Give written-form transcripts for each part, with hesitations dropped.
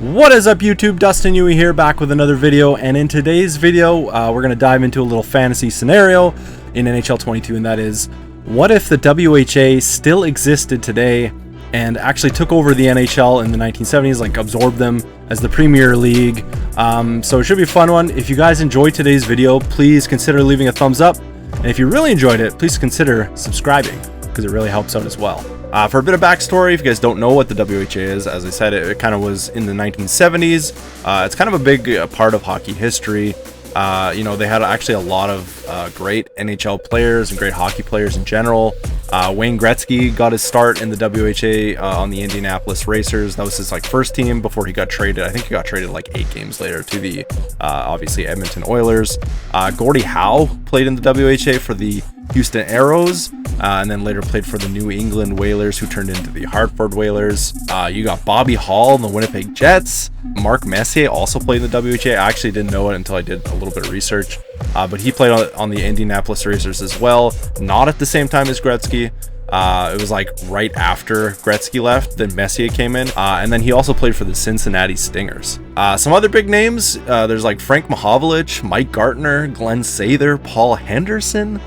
What is up, YouTube? Dustin Yui here, back with another video, and in today's video we're going to dive into a little fantasy scenario in NHL 22, and that is, what if the WHA still existed today and actually took over the NHL in the 1970s, like absorbed them as the Premier League? So it should be a fun one. If you guys enjoyed today's video, please consider leaving a thumbs up, and if you really enjoyed it, please consider subscribing, because it really helps out as well. For a bit of backstory, if you guys don't know what the WHA is, as I said, it kind of was in the 1970s. It's kind of a big part of hockey history. They had actually a lot of great NHL players and great hockey players in general. Wayne Gretzky got his start in the WHA on the Indianapolis Racers. That was his first team before he got traded. I think he got traded 8 games later to the obviously Edmonton Oilers. Gordie Howe played in the WHA for the Houston Aeros, and then later played for the New England Whalers, who turned into the Hartford Whalers. You got Bobby Hall in the Winnipeg Jets. Mark Messier also played in the WHA. I actually didn't know it until I did a little bit of research, but he played on the Indianapolis Racers as well, not at the same time as Gretzky. It was right after Gretzky left, then Messier came in, and then he also played for the Cincinnati Stingers. Some other big names, there's Frank Mahovlich, Mike Gartner, Glenn Sather, Paul Henderson,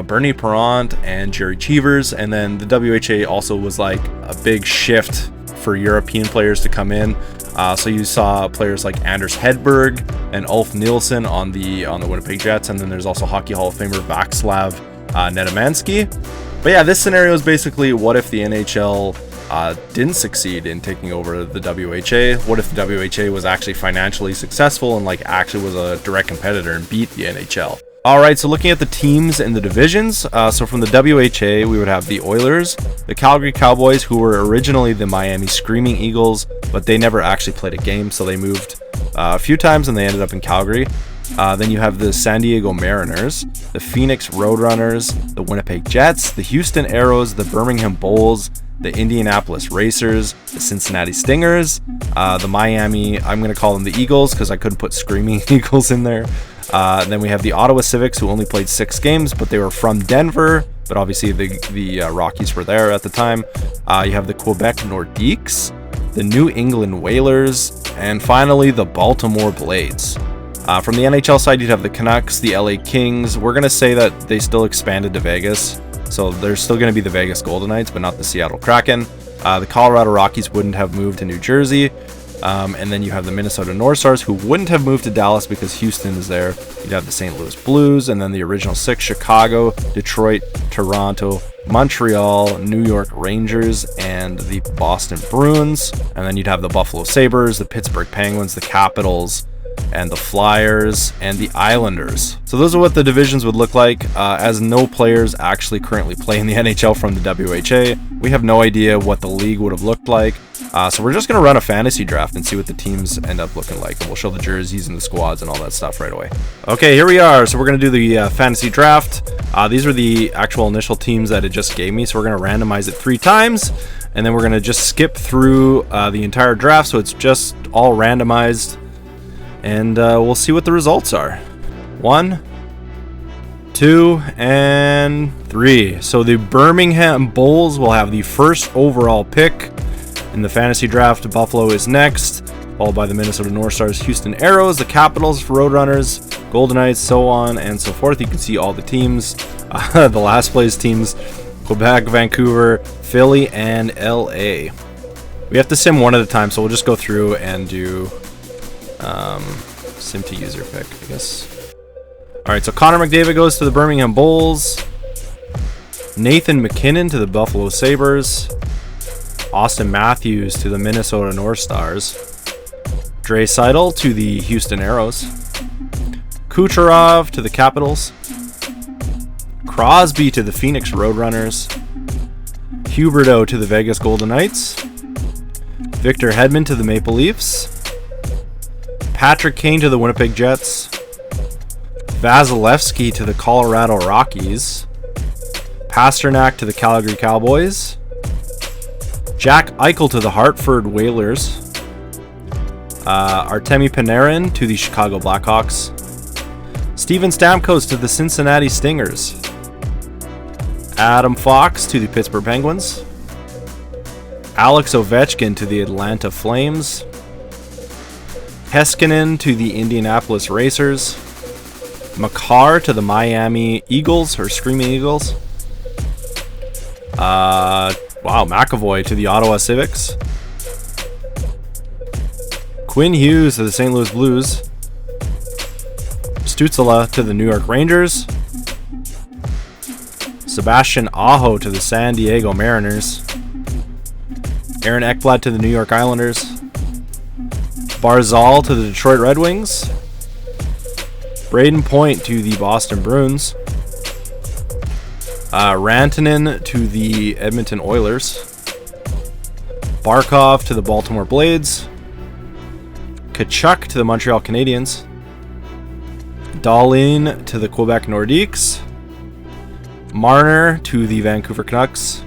Bernie Parent, and Jerry Cheevers. And then the WHA also was a big shift for European players to come in. So you saw players like Anders Hedberg and Ulf Nilsson on the Winnipeg Jets, and then there's also Hockey Hall of Famer Václav Nedomansky. But yeah, this scenario is basically, what if the NHL didn't succeed in taking over the WHA? What if the WHA was actually financially successful and actually was a direct competitor and beat the NHL? Alright, so looking at the teams and the divisions, so from the WHA, we would have the Oilers, the Calgary Cowboys, who were originally the Miami Screaming Eagles, but they never actually played a game, so they moved a few times and they ended up in Calgary. Then you have the San Diego Mariners, the Phoenix Roadrunners, the Winnipeg Jets, the Houston Aeros, the Birmingham Bulls, the Indianapolis Racers, the Cincinnati Stingers, the Miami, I'm going to call them the Eagles because I couldn't put Screaming Eagles in there. Then we have the Ottawa Civics, who only played 6 games, but they were from Denver, but obviously the Rockies were there at the time. You have the Quebec Nordiques, the New England Whalers, and finally the Baltimore Blades. From the NHL side, you'd have the Canucks, the LA Kings. We're going to say that they still expanded to Vegas, so there's still going to be the Vegas Golden Knights, but not the Seattle Kraken. The Colorado Rockies wouldn't have moved to New Jersey. And then you have the Minnesota North Stars, who wouldn't have moved to Dallas because Houston is there. You'd have the St. Louis Blues, and then the original 6, Chicago, Detroit, Toronto, Montreal, New York Rangers, and the Boston Bruins. And then you'd have the Buffalo Sabres, the Pittsburgh Penguins, the Capitals, and the Flyers, and the Islanders. So those are what the divisions would look like. As no players actually currently play in the NHL from the WHA, we have no idea what the league would have looked like. So we're just going to run a fantasy draft and see what the teams end up looking like. And we'll show the jerseys and the squads and all that stuff right away. Okay, here we are. So we're going to do the fantasy draft. These are the actual initial teams that it just gave me. So we're going to randomize it 3 times. And then we're going to just skip through the entire draft. So it's just all randomized. And we'll see what the results are. 1, 2, and 3. So the Birmingham Bulls will have the first overall pick in the fantasy draft. Buffalo is next, followed by the Minnesota North Stars, Houston Aeros, the Capitals, Roadrunners, Golden Knights, so on and so forth. You can see all the teams. The last place teams: Quebec, Vancouver, Philly, and LA. We have to sim one at a time, so we'll just go through and do sim to user pick, I guess. Alright, so Connor McDavid goes to the Birmingham Bulls, Nathan McKinnon to the Buffalo Sabres, Austin Matthews to the Minnesota North Stars, Draisaitl to the Houston Aeros, Kucherov to the Capitals, Crosby to the Phoenix Roadrunners, Huberdeau to the Vegas Golden Knights, Victor Hedman to the Maple Leafs, Patrick Kane to the Winnipeg Jets, Vasilevsky to the Colorado Rockies, Pasternak to the Calgary Cowboys, Jack Eichel to the Hartford Whalers, Artemi Panarin to the Chicago Blackhawks, Steven Stamkos to the Cincinnati Stingers, Adam Fox to the Pittsburgh Penguins, Alex Ovechkin to the Atlanta Flames, Heiskanen to the Indianapolis Racers. Makar to the Miami Eagles, or Screaming Eagles. Wow, McAvoy to the Ottawa Civics. Quinn Hughes to the St. Louis Blues. Stützle to the New York Rangers. Sebastian Aho to the San Diego Mariners. Aaron Ekblad to the New York Islanders. Barzal to the Detroit Red Wings. Braden Point to the Boston Bruins. Rantanen to the Edmonton Oilers. Barkov to the Baltimore Blades. Tkachuk to the Montreal Canadiens. Dahlin to the Quebec Nordiques. Marner to the Vancouver Canucks.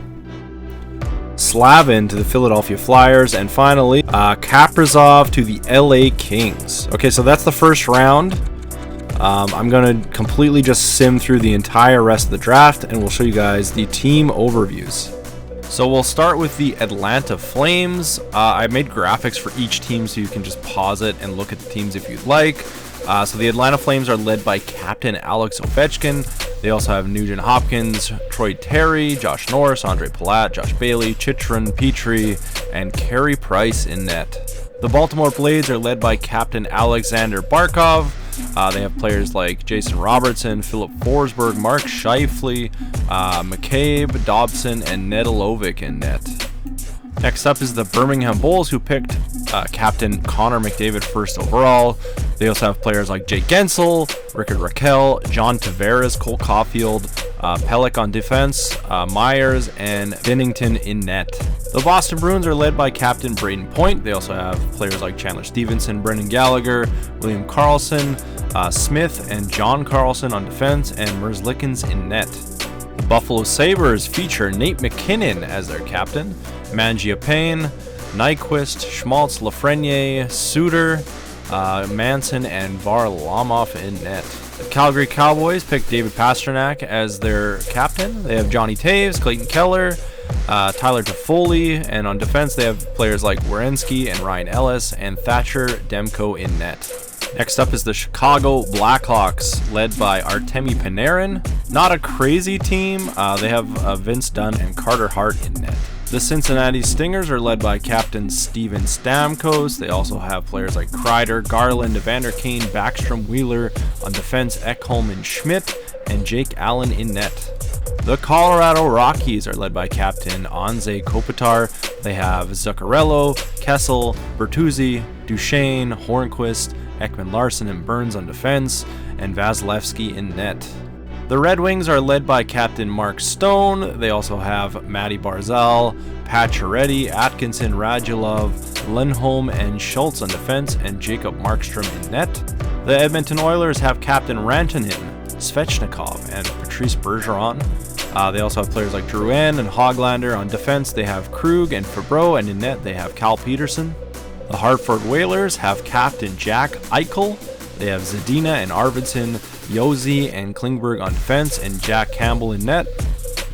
Slavin to the Philadelphia Flyers. And finally, Kaprizov to the LA Kings. Okay, so that's the first round. I'm going to completely just sim through the entire rest of the draft, and we'll show you guys the team overviews. So we'll start with the Atlanta Flames. I made graphics for each team so you can just pause it and look at the teams if you'd like. So the Atlanta Flames are led by Captain Alex Ovechkin. They also have Nugent Hopkins, Troy Terry, Josh Norris, Andre Palat, Josh Bailey, Chychrun, Petrie, and Carey Price in net. The Baltimore Blades are led by Captain Alexander Barkov. They have players like Jason Robertson, Philip Forsberg, Mark Scheifele, McCabe, Dobson, and Nedelovic in net. Next up is the Birmingham Bulls, who picked Captain Connor McDavid first overall. They also have players like Jake Gensel, Rickard Rakell, John Tavares, Cole Caulfield, Pelech on defense, Myers, and Binnington in net. The Boston Bruins are led by Captain Braden Point. They also have players like Chandler Stevenson, Brendan Gallagher, William Karlsson, Smith, and John Carlson on defense, and Merzlikins in net. The Buffalo Sabres feature Nate McKinnon as their captain, Mangiapane, Nyquist, Schmaltz, Lafreniere, Suter, Manson, and Varlamov in net. The Calgary Cowboys picked David Pastrnak as their captain. They have Johnny Taves, Clayton Keller, Tyler Toffoli, and on defense they have players like Werenski and Ryan Ellis, and Thatcher Demko in net. Next up is the Chicago Blackhawks, led by Artemi Panarin. Not a crazy team. They have Vince Dunn and Carter Hart in net. The Cincinnati Stingers are led by Captain Steven Stamkos. They also have players like Kreider, Garland, Evander Kane, Backstrom, Wheeler. On defense, Ekholm and Schmidt, and Jake Allen in net. The Colorado Rockies are led by Captain Anze Kopitar. They have Zuccarello, Kessel, Bertuzzi, Duchesne, Hornquist, Ekman Larson, and Burns on defense, and Vasilevsky in net. The Red Wings are led by Captain Mark Stone. They also have Matty Barzal, Pacioretty, Atkinson, Radulov, Lindholm, and Schultz on defense, and Jacob Markstrom in net. The Edmonton Oilers have Captain Rantanen, Svechnikov, and Patrice Bergeron. They also have players like Drouin and Hoglander. On defense, they have Krug and Fabreau, and in net, they have Cal Peterson. The Hartford Whalers have Captain Jack Eichel. They have Zadina and Arvidsson, Josi and Klingberg on defense, and Jack Campbell in net.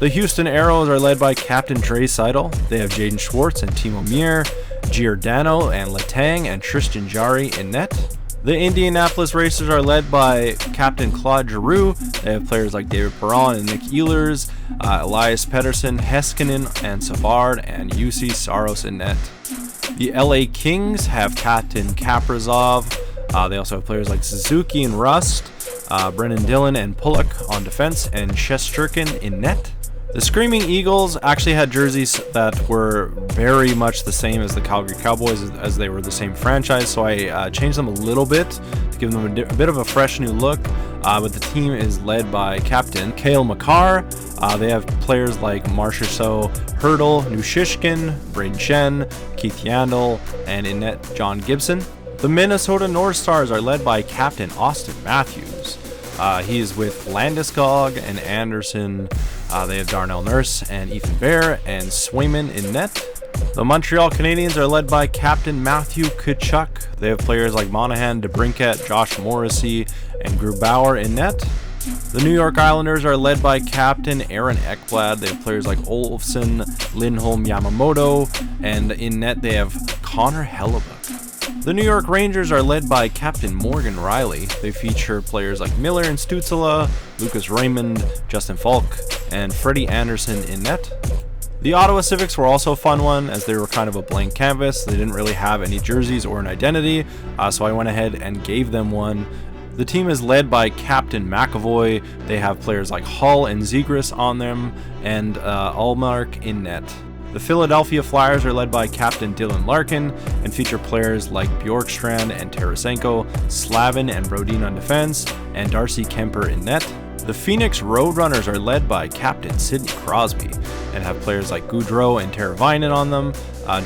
The Houston Aeros are led by Captain Draisaitl. They have Jaden Schwartz and Timo Meier, Giordano and Letang, and Tristan Jarry in net. The Indianapolis Racers are led by Captain Claude Giroux. They have players like David Perron and Nick Ehlers, Elias Pettersson, Heiskanen and Savard, and UC Saros in net. The LA Kings have Captain Kaprizov. They also have players like Suzuki and Rust, Brennan Dillon and Pullock on defense, and Shesterkin in net. The Screaming Eagles actually had jerseys that were very much the same as the Calgary Cowboys, as they were the same franchise, so I changed them a little bit to give them a bit of a fresh new look. But the team is led by Captain Cale Makar. They have players like Marchessault, Hurdle, Nushishkin, Braden Shen, Keith Yandel, and in net John Gibson. The Minnesota North Stars are led by Captain Austin Matthews. He is with Landeskog and Anderson. They have Darnell Nurse and Ethan Bear and Swayman in net. The Montreal Canadiens are led by Captain Matthew Tkachuk. They have players like Monahan, DeBrincat, Josh Morrissey, and Grubauer in net. The New York Islanders are led by Captain Aaron Ekblad. They have players like Olofsson, Lindholm, Yamamoto, and in net they have Connor Hellebuck. The New York Rangers are led by Captain Morgan Riley. They feature players like Miller and Stützle, Lucas Raymond, Justin Falk, and Freddie Anderson in net. The Ottawa Civics were also a fun one, as they were kind of a blank canvas. They didn't really have any jerseys or an identity, so I went ahead and gave them one. The team is led by Captain McAvoy. They have players like Hull and Zegras on them, and Allmark in net. The Philadelphia Flyers are led by Captain Dylan Larkin and feature players like Bjorkstrand and Tarasenko, Slavin and Brodin on defense, and Darcy Kemper in net. The Phoenix Roadrunners are led by Captain Sidney Crosby and have players like Goudreau and Teravainen on them,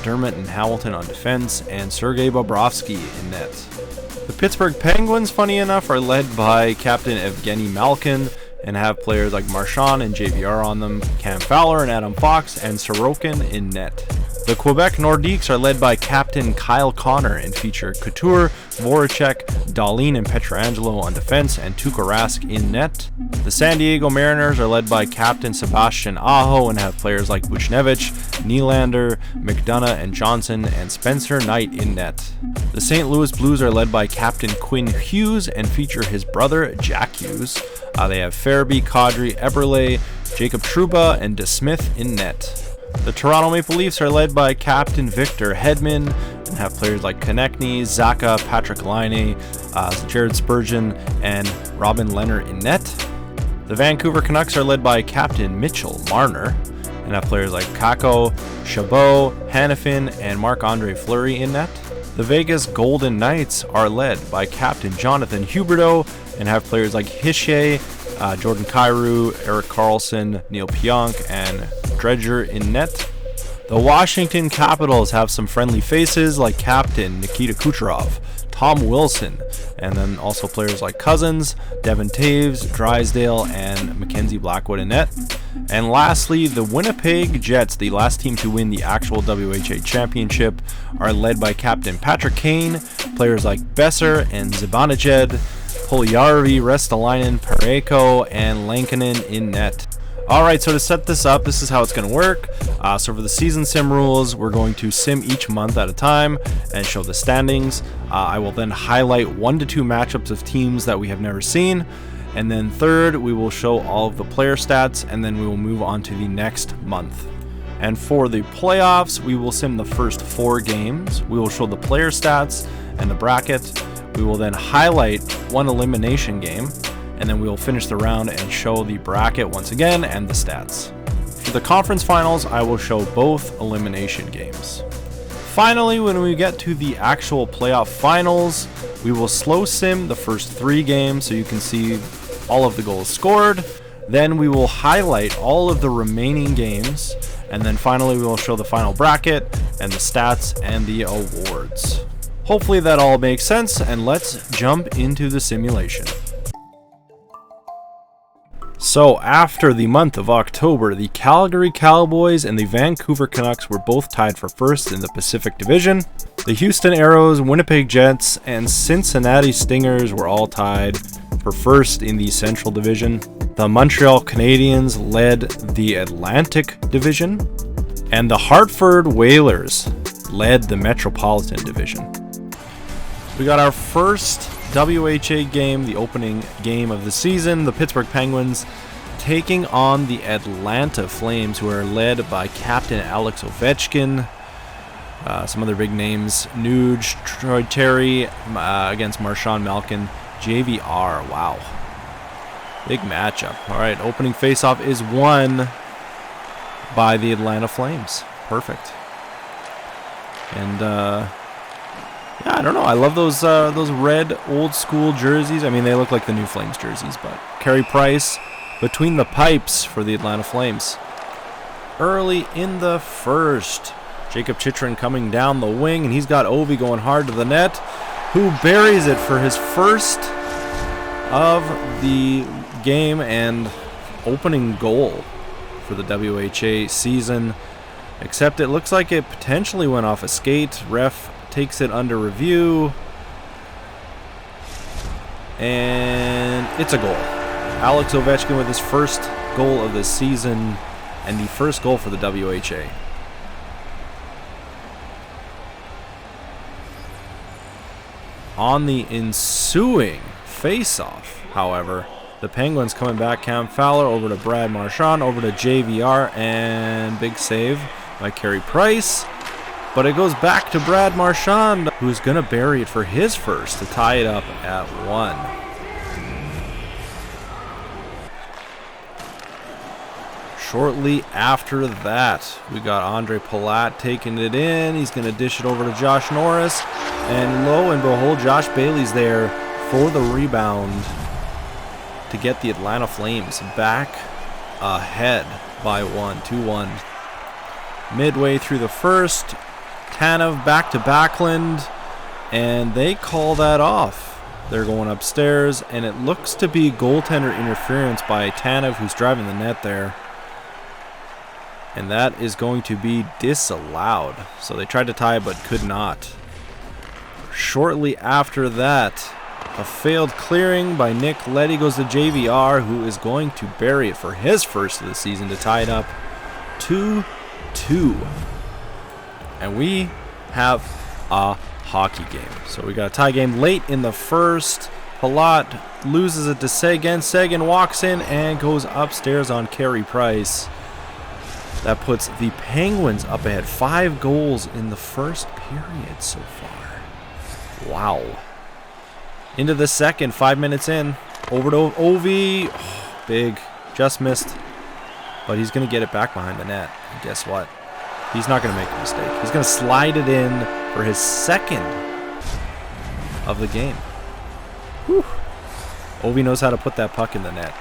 Dermott and Hamilton on defense, and Sergei Bobrovsky in net. The Pittsburgh Penguins, funny enough, are led by Captain Evgeny Malkin and have players like Marchand and JVR on them, Cam Fowler and Adam Fox, and Sorokin in net. The Quebec Nordiques are led by Captain Kyle Connor and feature Couture, Voracek, Dahlin and Pietrangelo on defense, and Tuukka Rask in net. The San Diego Mariners are led by Captain Sebastian Aho and have players like Buchnevich, Nylander, McDonough and Johnson, and Spencer Knight in net. The St. Louis Blues are led by Captain Quinn Hughes and feature his brother Jack Hughes. They have Farabee, Kadri, Eberle, Jacob Trouba, and DeSmith in net. The Toronto Maple Leafs are led by Captain Victor Hedman and have players like Konechny, Zacha, Patrick Laine, Jared Spurgeon, and Robin Lehner in net. The Vancouver Canucks are led by Captain Mitchell Marner and have players like Kakko, Chabot, Hanifin, and Marc-Andre Fleury in net. The Vegas Golden Knights are led by Captain Jonathan Huberdeau and have players like Hischier, Jordan Kyrou, Eric Carlson, Neil Pionk, and Dredger in net. The Washington Capitals have some friendly faces like Captain Nikita Kucherov, Tom Wilson, and then also players like Cousins, Devin Taves, Drysdale, and Mackenzie Blackwood in net. And lastly, the Winnipeg Jets, the last team to win the actual WHA championship, are led by Captain Patrick Kane, players like Besser and Zibanejad, Puljujärvi, Ristolainen, Parayko, and Lankinen in net. Alright, so to set this up, this is how it's going to work. So for the season sim rules, we're going to sim each month at a time and show the standings. I will then highlight 1 to 2 matchups of teams that we have never seen. And then third, we will show all of the player stats, and then we will move on to the next month. And for the playoffs, we will sim the first 4 games. We will show the player stats and the bracket. We will then highlight 1 elimination game, and then we will finish the round and show the bracket once again and the stats. For the conference finals, I will show both elimination games. Finally, when we get to the actual playoff finals, we will slow sim the first 3 games so you can see all of the goals scored. Then we will highlight all of the remaining games, and then finally we will show the final bracket and the stats and the awards. Hopefully that all makes sense, and let's jump into the simulation. So after the month of October, the Calgary Cowboys and the Vancouver Canucks were both tied for first in the Pacific Division. The Houston Aeros, Winnipeg Jets, and Cincinnati Stingers were all tied for first in the Central Division. The Montreal Canadiens led the Atlantic Division, and the Hartford Whalers led the Metropolitan Division. We got our first WHA game, the opening game of the season. The Pittsburgh Penguins taking on the Atlanta Flames, who are led by Captain Alex Ovechkin. Some other big names: Nuge, Troy Terry against Marchand Malkin, JVR. Wow, big matchup. All right, opening faceoff is won by the Atlanta Flames. Perfect. And yeah, I don't know. I love those red old school jerseys. I mean, they look like the new Flames jerseys, but Carey Price between the pipes for the Atlanta Flames. Early in the first, Jacob Chychrun coming down the wing, and he's got Ovi going hard to the net, who buries it for his first of the game and opening goal for the WHA season. Except it looks like it potentially went off a skate. Ref takes it under review, and it's a goal. Alex Ovechkin with his first goal of the season and the first goal for the WHA. On the ensuing face-off, however, the Penguins coming back. Cam Fowler over to Brad Marchand, over to JVR, and big save by Carey Price. But it goes back to Brad Marchand, who's going to bury it for his first to tie it up at 1. Shortly after that, we got Andre Palat taking it in. He's going to dish it over to Josh Norris. And lo and behold, Josh Bailey's there for the rebound to get the Atlanta Flames back ahead by 2-1. Midway through the first, Tanev back to Backlund, and they call that off. They're going upstairs, and it looks to be goaltender interference by Tanev, who's driving the net there. And that is going to be disallowed. So they tried to tie but could not. Shortly after that, a failed clearing by Nick Leddy goes to JVR, who is going to bury it for his first of the season to tie it up 2-2. And we have a hockey game. So we got a tie game late in the first. Palat loses it to Seguin. Seguin walks in and goes upstairs on Carey Price. That puts the Penguins up ahead. 5 goals in the first period so far. Wow. Into the second, 5 minutes in. Over to Ovi. Oh, big. Just missed. But he's going to get it back behind the net. And guess what? He's not going to make a mistake. He's going to slide it in for his second of the game. Whew. Ovi knows how to put that puck in the net.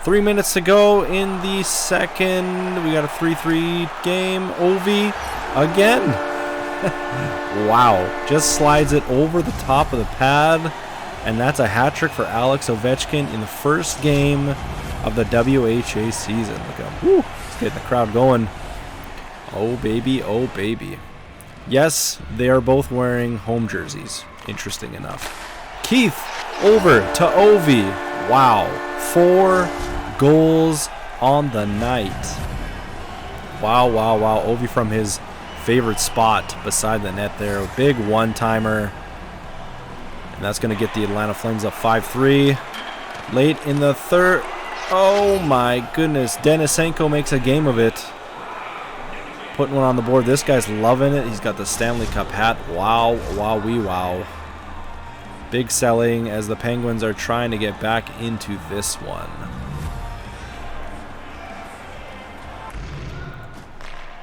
3 minutes to go in the second. We got a 3-3 game. Ovi again. Wow. Just slides it over the top of the pad. And that's a hat trick for Alex Ovechkin in the first game of the WHA season. Look at him. Woo. He's getting the crowd going. Oh, baby. Oh, baby. Yes, they are both wearing home jerseys. Interesting enough. Keith over to Ovi. Wow. 4 goals on the night. Wow, wow, wow. Ovi from his favorite spot beside the net there. A big one-timer. And that's going to get the Atlanta Flames up 5-3. Late in the third. Oh my goodness. Denisenko makes a game of it. Putting one on the board. This guy's loving it. He's got the Stanley Cup hat. Wow, wow, wow. Big selling as the Penguins are trying to get back into this one.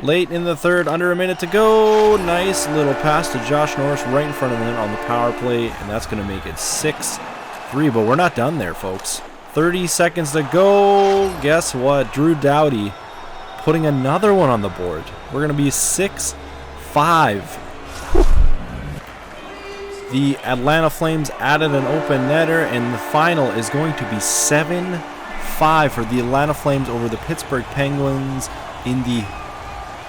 Late in the third, under a minute to go. Nice little pass to Josh Norris right in front of him on the power play, and that's going to make it 6-3, but we're not done there, folks. 30 seconds to go. Guess what? Drew Doughty putting another one on the board. We're going to be 6-5. The Atlanta Flames added an open netter, and the final is going to be 7-5 for the Atlanta Flames over the Pittsburgh Penguins in the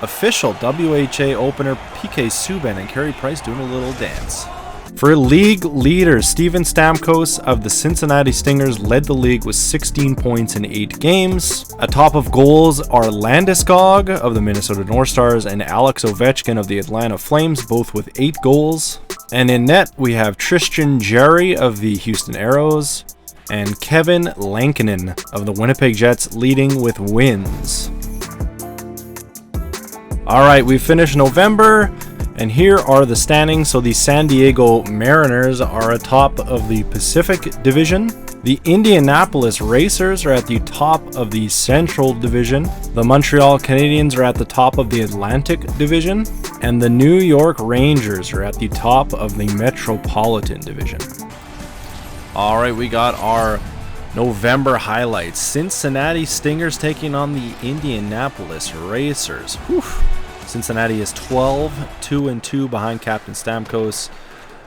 official WHA opener. PK Subban and Carey Price doing a little dance. For league leader, Steven Stamkos of the Cincinnati Stingers led the league with 16 points in 8 games. Atop of goals are Landeskog of the Minnesota North Stars and Alex Ovechkin of the Atlanta Flames, both with 8 goals. And in net, we have Tristan Jarry of the Houston Aeros and Kevin Lankinen of the Winnipeg Jets leading with wins. All right, we finished November, and here are the standings. So the San Diego Mariners are atop of the Pacific Division. The Indianapolis Racers are at the top of the Central Division. The Montreal Canadiens are at the top of the Atlantic Division. And the New York Rangers are at the top of the Metropolitan Division. All right, we got our November highlights. Cincinnati Stingers taking on the Indianapolis Racers. Whew. Cincinnati is 12-2 behind Captain Stamkos.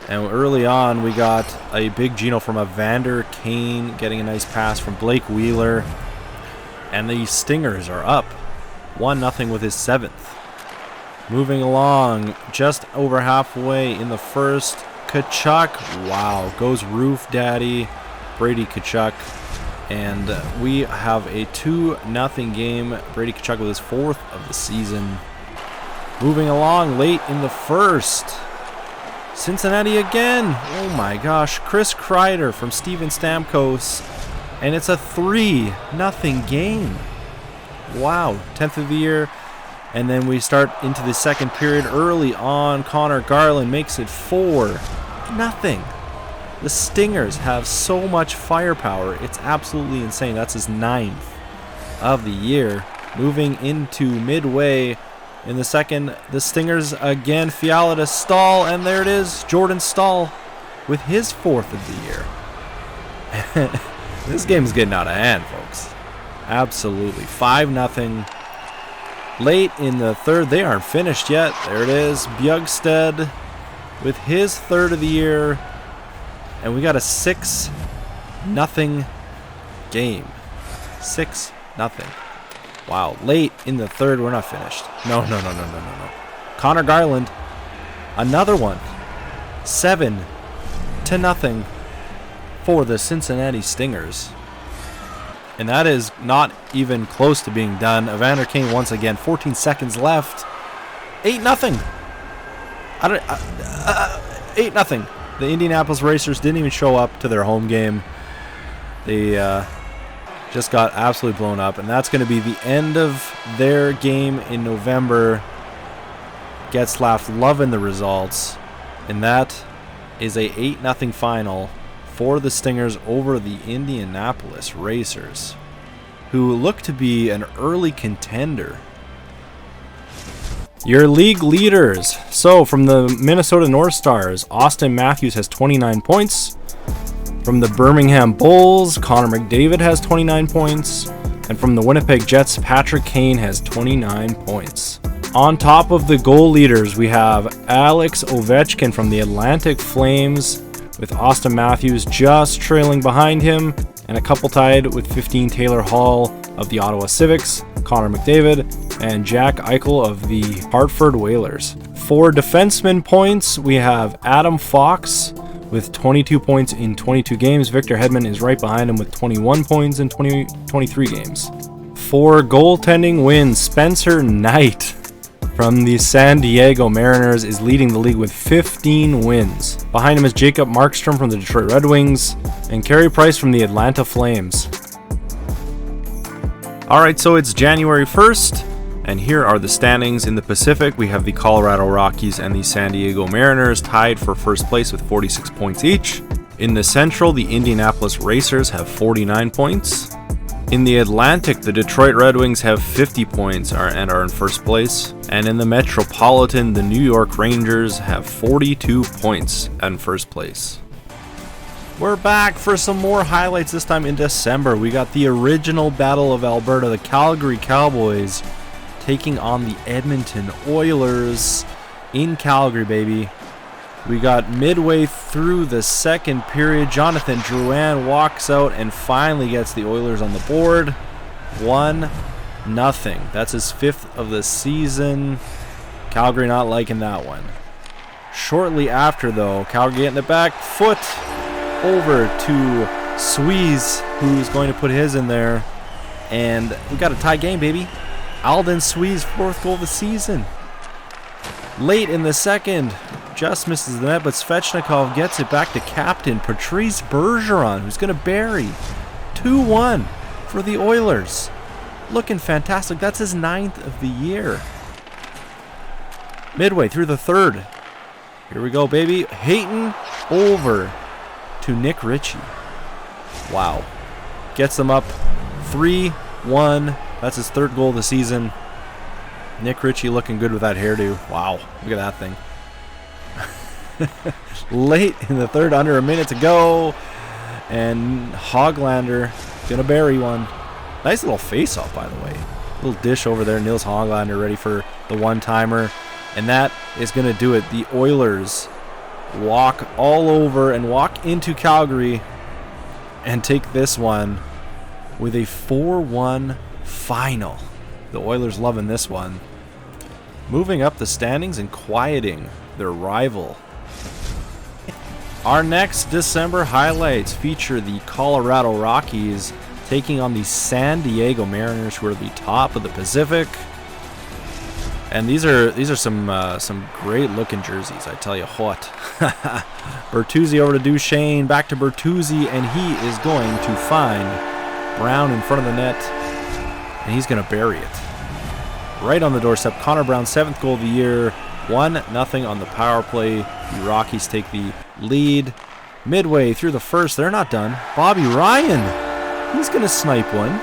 And early on, we got a big Gino from Evander Kane getting a nice pass from Blake Wheeler. And the Stingers are up 1-0 with his 7th. Moving along, just over halfway in the first, Tkachuk. Wow, goes Roof Daddy, Brady Tkachuk. And we have a 2-0 game. Brady Tkachuk with his 4th of the season. Moving along late in the first, Cincinnati again. Oh my gosh. Chris Kreider from Steven Stamkos. And it's a 3-0 game. Wow. 10th of the year. And then we start into the second period early on. Connor Garland makes it 4-0. The Stingers have so much firepower. It's absolutely insane. That's his 9th of the year. Moving into midway in the second, the Stingers again. Fiala to Stahl, and there it is. Jordan Stahl with his 4th of the year. This game's getting out of hand, folks. Absolutely. 5-0. Late in the third, they aren't finished yet. There it is. Bjugstad with his 3rd of the year. And we got a 6-0 game. 6-0. Wow. Late in the third, we're not finished. No. Connor Garland, another one. 7-0 for the Cincinnati Stingers. And that is not even close to being done. Evander Kane once again, 14 seconds left. 8-0. 8-0. The Indianapolis Racers didn't even show up to their home game. They just got absolutely blown up. And that's going to be the end of their game in November. Getzlaff loving the results. And that is a 8-0 final for the Stingers over the Indianapolis Racers, who look to be an early contender. Your league leaders. So from the Minnesota North Stars, Austin Matthews has 29 points. From the Birmingham Bulls, Connor McDavid has 29 points. And from the Winnipeg Jets, Patrick Kane has 29 points. On top of the goal leaders, we have Alex Ovechkin from the Atlantic Flames, with Austin Matthews just trailing behind him, and a couple tied with 15, Taylor Hall of the Ottawa Civics, Connor McDavid, and Jack Eichel of the Hartford Whalers. For defenseman points, we have Adam Fox with 22 points in 22 games. Victor Hedman is right behind him with 21 points in 23 games. For goaltending wins, Spencer Knight from the San Diego Mariners is leading the league with 15 wins. Behind him is Jacob Markstrom from the Detroit Red Wings and Carey Price from the Atlanta Flames. Alright, so it's January 1st, and here are the standings. In the Pacific, we have the Colorado Rockies and the San Diego Mariners tied for first place with 46 points each. In the Central, the Indianapolis Racers have 49 points. In the Atlantic, the Detroit Red Wings have 50 points and are in first place. And in the Metropolitan, the New York Rangers have 42 points and first place. We're back for some more highlights, this time in December. We got the original Battle of Alberta, the Calgary Cowboys taking on the Edmonton Oilers in Calgary, baby. We got midway through the second period. Jonathan Drouin walks out and finally gets the Oilers on the board. 1-0. That's his 5th of the season. Calgary not liking that one. Shortly after, though, Calgary getting the back foot over to Sweez, who's going to put his in there. And we got a tie game, baby. Alden Sweez, 4th goal of the season. Late in the second, just misses the net, but Svechnikov gets it back to captain Patrice Bergeron, who's going to bury 2-1 for the Oilers. Looking fantastic. That's his 9th of the year. Midway through the third. Here we go, baby. Hayton over to Nick Ritchie. Wow. Gets them up 3-1. That's his 3rd goal of the season. Nick Ritchie looking good with that hairdo. Wow. Look at that thing. Late in the third, under a minute to go. And Hoglander gonna bury one. Nice little face-off, by the way. Little dish over there. Nils Hoglander ready for the one-timer. And that is gonna do it. The Oilers walk all over and walk into Calgary and take this one with a 4-1 final. The Oilers loving this one. Moving up the standings and quieting their rival. Our next December highlights feature the Colorado Rockies taking on the San Diego Mariners, who are the top of the Pacific. And these are some great looking jerseys, I tell you what. Bertuzzi over to Duchesne, back to Bertuzzi, and he is going to find Brown in front of the net, and he's going to bury it. Right on the doorstep, Connor Brown, 7th goal of the year, 1-0 on the power play. The Rockies take the lead. Midway through the first, they're not done. Bobby Ryan, he's going to snipe one.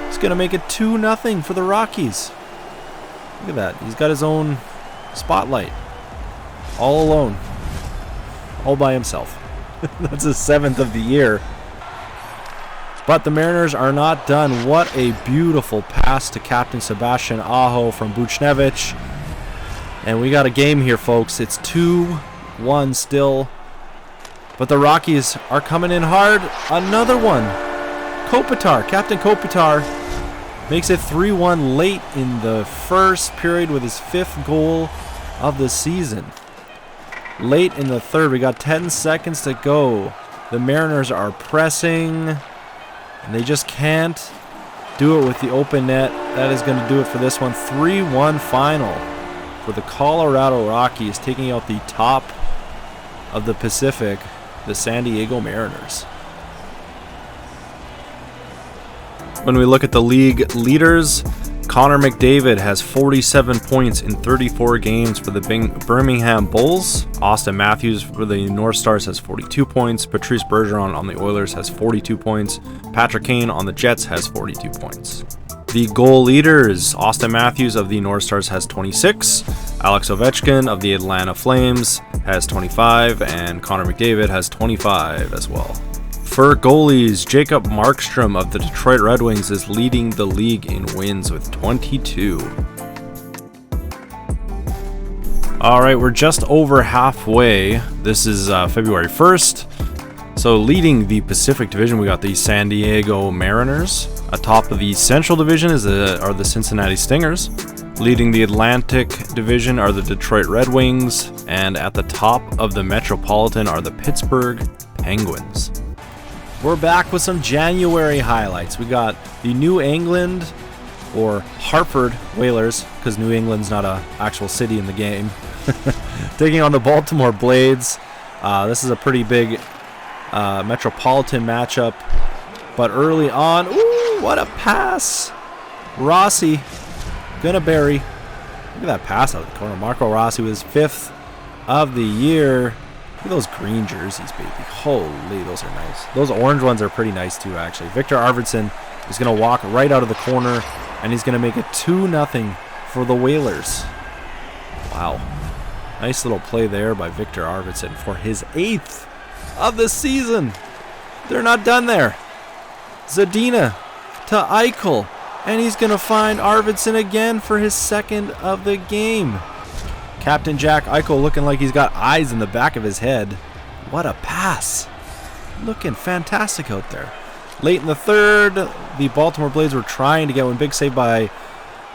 He's going to make it 2-0 for the Rockies. Look at that. He's got his own spotlight. All alone. All by himself. That's his 7th of the year. But the Mariners are not done. What a beautiful pass to Captain Sebastian Aho from Buchnevich. And we got a game here, folks. It's 2-1 still. But the Rockies are coming in hard. Another one. Kopitar. Captain Kopitar makes it 3-1 late in the first period with his 5th goal of the season. Late in the third, we got 10 seconds to go. The Mariners are pressing, and they just can't do it with the open net. That is going to do it for this one. 3-1 final for the Colorado Rockies, taking out the top of the Pacific, the San Diego Mariners. When we look at the league leaders, Connor McDavid has 47 points in 34 games for the Birmingham Bulls. Austin Matthews for the North Stars has 42 points. Patrice Bergeron on the Oilers has 42 points. Patrick Kane on the Jets has 42 points. The goal leaders, Austin Matthews of the North Stars has 26. Alex Ovechkin of the Atlanta Flames has 25. And Connor McDavid has 25 as well. For goalies, Jacob Markstrom of the Detroit Red Wings is leading the league in wins with 22. Alright, we're just over halfway. This is February 1st. So leading the Pacific Division, we got the San Diego Mariners. Atop of the Central Division are the Cincinnati Stingers. Leading the Atlantic Division are the Detroit Red Wings. And at the top of the Metropolitan are the Pittsburgh Penguins. We're back with some January highlights. We got the New England, or Hartford Whalers, because New England's not an actual city in the game, taking on the Baltimore Blades. This is a pretty big Metropolitan matchup. But early on, ooh, what a pass! Rossi, gonna bury. Look at that pass out of the corner. Marco Rossi was 5th of the year. Look at those green jerseys, baby. Holy, those are nice. Those orange ones are pretty nice too, actually. Victor Arvidsson is going to walk right out of the corner, and he's going to make it 2-0 for the Whalers. Wow. Nice little play there by Victor Arvidsson for his 8th of the season. They're not done there. Zadina to Eichel, and he's going to find Arvidsson again for his 2nd of the game. Captain Jack Eichel looking like he's got eyes in the back of his head. What a pass. Looking fantastic out there. Late in the third, the Baltimore Blades were trying to get one. Big save by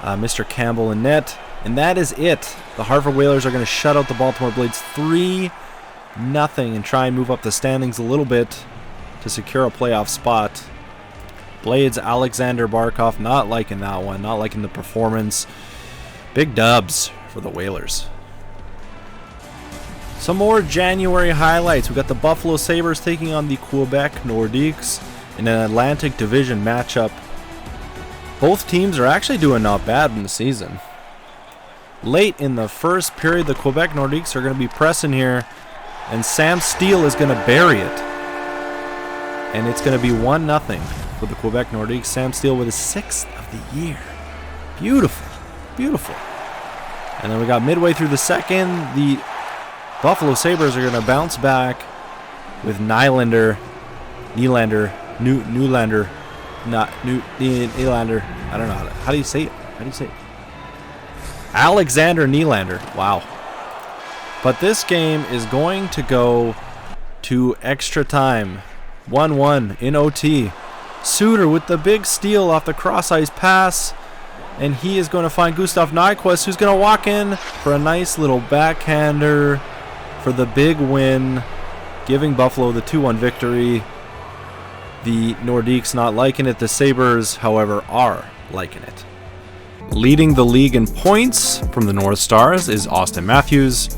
Mr. Campbell in net. And that is it. The Hartford Whalers are going to shut out the Baltimore Blades 3-0 and try and move up the standings a little bit to secure a playoff spot. Blades, Alexander Barkov, not liking that one. Not liking the performance. Big dubs for the Whalers. Some more January highlights. We got the Buffalo Sabres taking on the Quebec Nordiques in an Atlantic Division matchup. Both teams are actually doing not bad in the season. Late in the first period, the Quebec Nordiques are going to be pressing here, and Sam Steele is going to bury it. And it's going to be 1-0 for the Quebec Nordiques. Sam Steele with his 6th of the year. Beautiful. Beautiful. And then we got midway through the second, the Buffalo Sabres are going to bounce back with Nylander, I don't know how do you say it? Alexander Nylander. Wow. But this game is going to go to extra time. 1-1 in OT. Suter with the big steal off the cross-ice pass. And he is going to find Gustav Nyquist, who's going to walk in for a nice little backhander for the big win, giving Buffalo the 2-1 victory. The Nordiques not liking it. The Sabres, however, are liking it. Leading the league in points from the North Stars is Austin Matthews.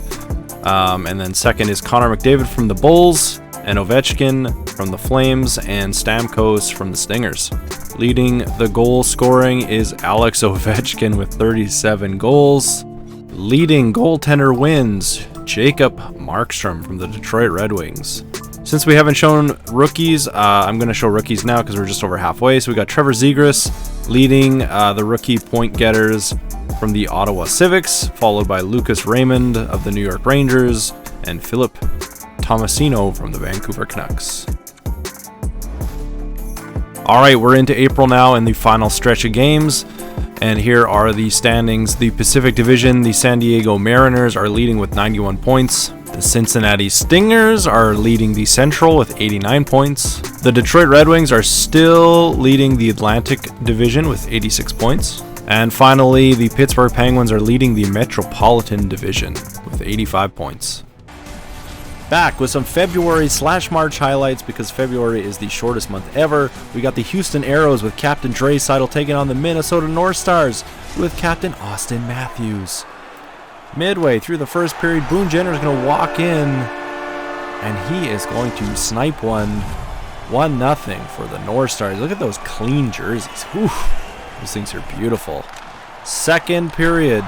And then second is Connor McDavid from the Bulls, and Ovechkin from the Flames, and Stamkos from the Stingers. Leading the goal scoring is Alex Ovechkin with 37 goals. Leading goaltender wins Jacob Markstrom from the Detroit Red Wings. Since we haven't shown rookies, I'm going to show rookies now because we're just over halfway. So we got Trevor Zegras leading the rookie point getters from the Ottawa Civics, followed by Lucas Raymond of the New York Rangers and Philip Tomasino from the Vancouver Canucks. All right, we're into April now in the final stretch of games. And here are the standings. The Pacific Division, the San Diego Mariners are leading with 91 points. The Cincinnati Stingers are leading the Central with 89 points. The Detroit Red Wings are still leading the Atlantic Division with 86 points. And finally, the Pittsburgh Penguins are leading the Metropolitan Division with 85 points. Back with some February/March highlights because February is the shortest month ever. We got the Houston Aeros with Captain Draisaitl taking on the Minnesota North Stars with Captain Austin Matthews. Midway through the first period, Boone Jenner is going to walk in and he is going to snipe one 1-0 for the North Stars. Look at those clean jerseys. Whew, those things are beautiful. Second period,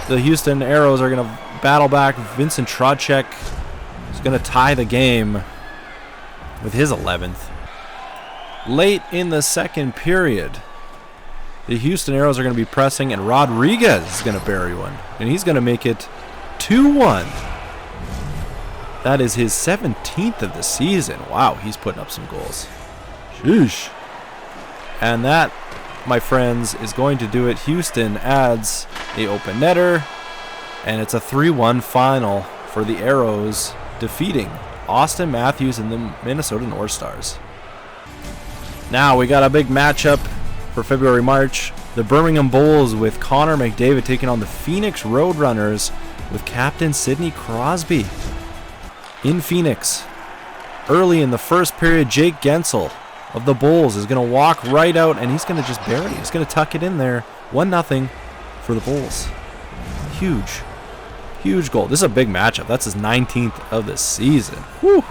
the Houston Aeros are going to battle back. Vincent Trocheck is going to tie the game with his 11th. Late in the second period, the Houston Aeros are going to be pressing, and Rodriguez is going to bury one, and he's going to make it 2-1. That is his 17th of the season. Wow, he's putting up some goals. Sheesh. And that, my friends, is going to do it. Houston adds the open netter, and it's a 3-1 final for the Aeros, defeating Austin Matthews and the Minnesota North Stars. Now we got a big matchup for February-March. The Birmingham Bulls with Connor McDavid taking on the Phoenix Roadrunners with Captain Sidney Crosby. In Phoenix, early in the first period, Jake Gensel of the Bulls is going to walk right out, and he's going to just bury it. He's going to tuck it in there. 1-0 for the Bulls. Huge goal. This is a big matchup. That's his 19th of the season. Whew.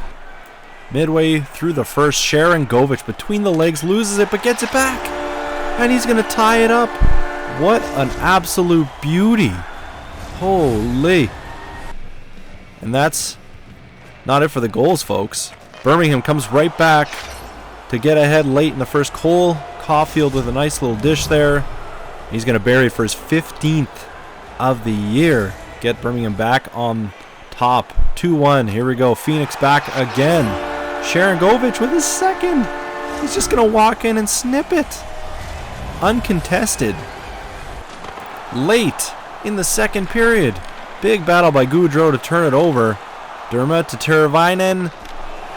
Midway through the first, Sharon Govich between the legs loses it but gets it back. And he's going to tie it up. What an absolute beauty. Holy. And that's not it for the goals, folks. Birmingham comes right back to get ahead late in the first. Cole Caulfield with a nice little dish there. He's going to bury it for his 15th of the year. Get Birmingham back on top. 2-1. Here we go. Phoenix back again. Sharon Govich with his second. He's just going to walk in and snip it. Uncontested. Late in the second period. Big battle by Goudreau to turn it over. Dermott to Teravainen.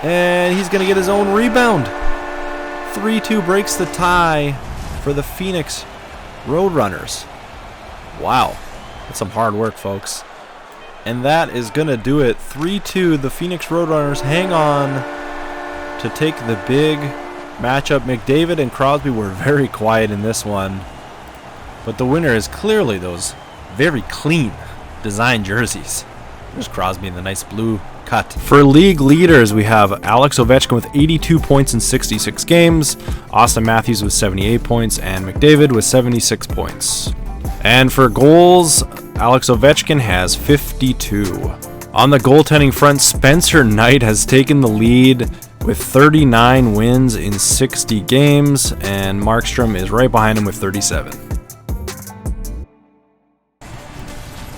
And he's going to get his own rebound. 3-2 breaks the tie for the Phoenix Roadrunners. Wow. That's some hard work, folks. And that is going to do it. 3-2. The Phoenix Roadrunners hang on to take the big matchup. McDavid and Crosby were very quiet in this one. But the winner is clearly those very clean design jerseys. There's Crosby in the nice blue cut. For league leaders, we have Alex Ovechkin with 82 points in 66 games, Austin Matthews with 78 points, and McDavid with 76 points. And for goals, Alex Ovechkin has 52. On the goaltending front, Spencer Knight has taken the lead with 39 wins in 60 games, and Markstrom is right behind him with 37.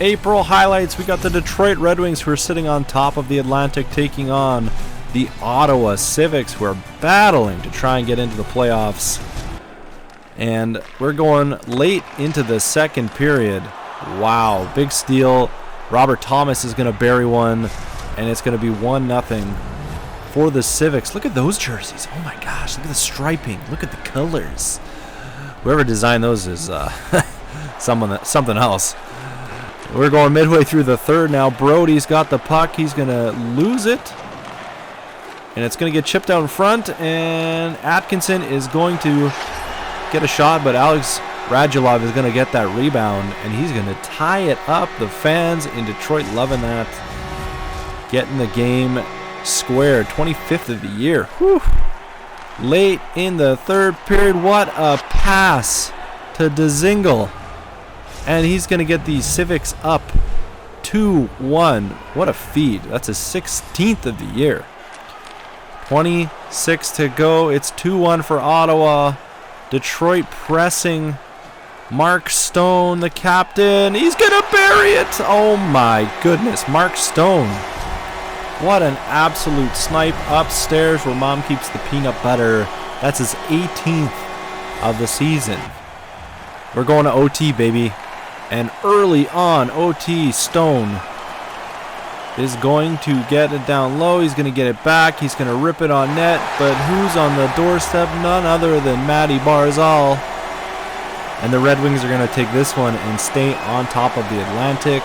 April highlights, we got the Detroit Red Wings who are sitting on top of the Atlantic taking on the Ottawa Civics who are battling to try and get into the playoffs. And we're going late into the second period. Wow, big steal. Robert Thomas is going to bury one, and it's going to be 1-0 for the Civics. Look at those jerseys. Oh my gosh, look at the striping. Look at the colors. Whoever designed those is something else. We're going midway through the third now. Brody's got the puck. He's going to lose it. And it's going to get chipped out in front. And Atkinson is going to get a shot, but Alex Radulov is going to get that rebound, and he's going to tie it up. The fans in Detroit loving that. Getting the game squared. 25th of the year. Whew. Late in the third period. What a pass to Dzingel. And he's going to get the Civics up 2-1. What a feed. That's his 16th of the year. 26 to go. It's 2-1 for Ottawa. Detroit pressing. Mark Stone, the captain. He's going to bury it. Oh my goodness. Mark Stone. What an absolute snipe upstairs where mom keeps the peanut butter. That's his 18th of the season. We're going to OT, baby. And early on, OT, Stone is going to get it down low. He's going to get it back. He's going to rip it on net. But who's on the doorstep? None other than Matty Barzal. And the Red Wings are going to take this one and stay on top of the Atlantic.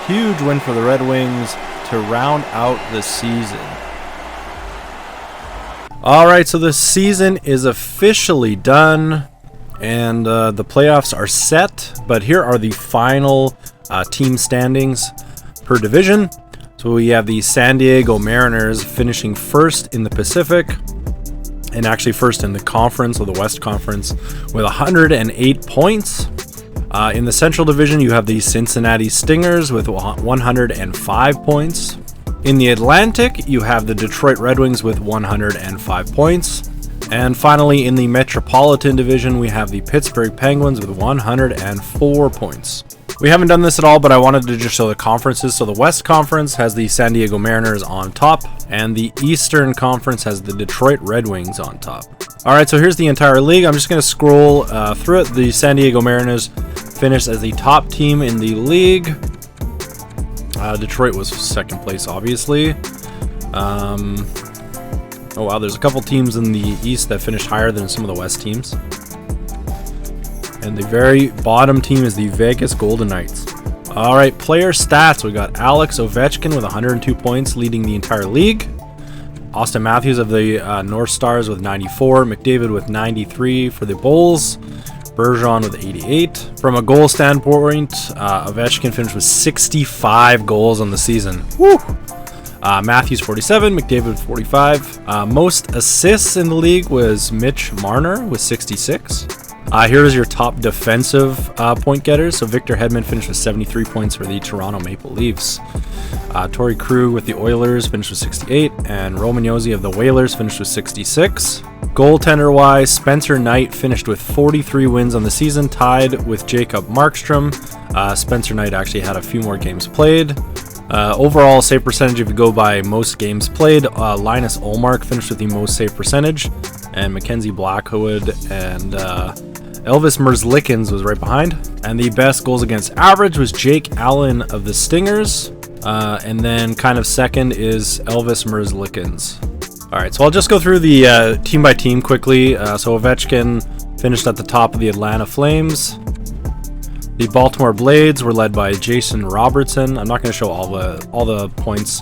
Huge win for the Red Wings to round out the season. All right, so the season is officially done. And the playoffs are set. But here are the final team standings per division. So we have the San Diego Mariners finishing first in the Pacific. And actually first in the conference, or the West Conference, with 108 points. In the Central Division, you have the Cincinnati Stingers with 105 points. In the Atlantic, you have the Detroit Red Wings with 105 points. And finally, in the Metropolitan Division, we have the Pittsburgh Penguins with 104 points. We haven't done this at all, but I wanted to just show the conferences. So the West Conference has the San Diego Mariners on top, and the Eastern Conference has the Detroit Red Wings on top. All right, so here's the entire league. I'm just going to scroll through it. The San Diego Mariners finished as the top team in the league. Detroit was second place, obviously. Oh, wow, there's a couple teams in the East that finished higher than some of the West teams. And the very bottom team is the Vegas Golden Knights. All right, player stats. We got Alex Ovechkin with 102 points, leading the entire league. Austin Matthews of the North Stars with 94. McDavid with 93 for the Bulls. Bergeron with 88. From a goal standpoint, Ovechkin finished with 65 goals on the season. Woo! Matthews 47, McDavid 45. Most assists in the league was Mitch Marner with 66. Here's your top defensive point getters. So Victor Hedman finished with 73 points for the Toronto Maple Leafs. Torrey Krug with the Oilers finished with 68, and Roman Josi of the Whalers finished with 66. Goaltender-wise, Spencer Knight finished with 43 wins on the season, tied with Jacob Markstrom. Spencer Knight actually had a few more games played. Overall save percentage, if you go by most games played, Linus Ullmark finished with the most save percentage, and Mackenzie Blackwood and Elvis Merzlikins was right behind. And the best goals against average was Jake Allen of the Stingers, and then kind of second is Elvis Merzlikins. All right, so I'll just go through the team by team quickly. So Ovechkin finished at the top of the Atlanta Flames. The Baltimore Blades were led by Jason Robertson. I'm not going to show all the points.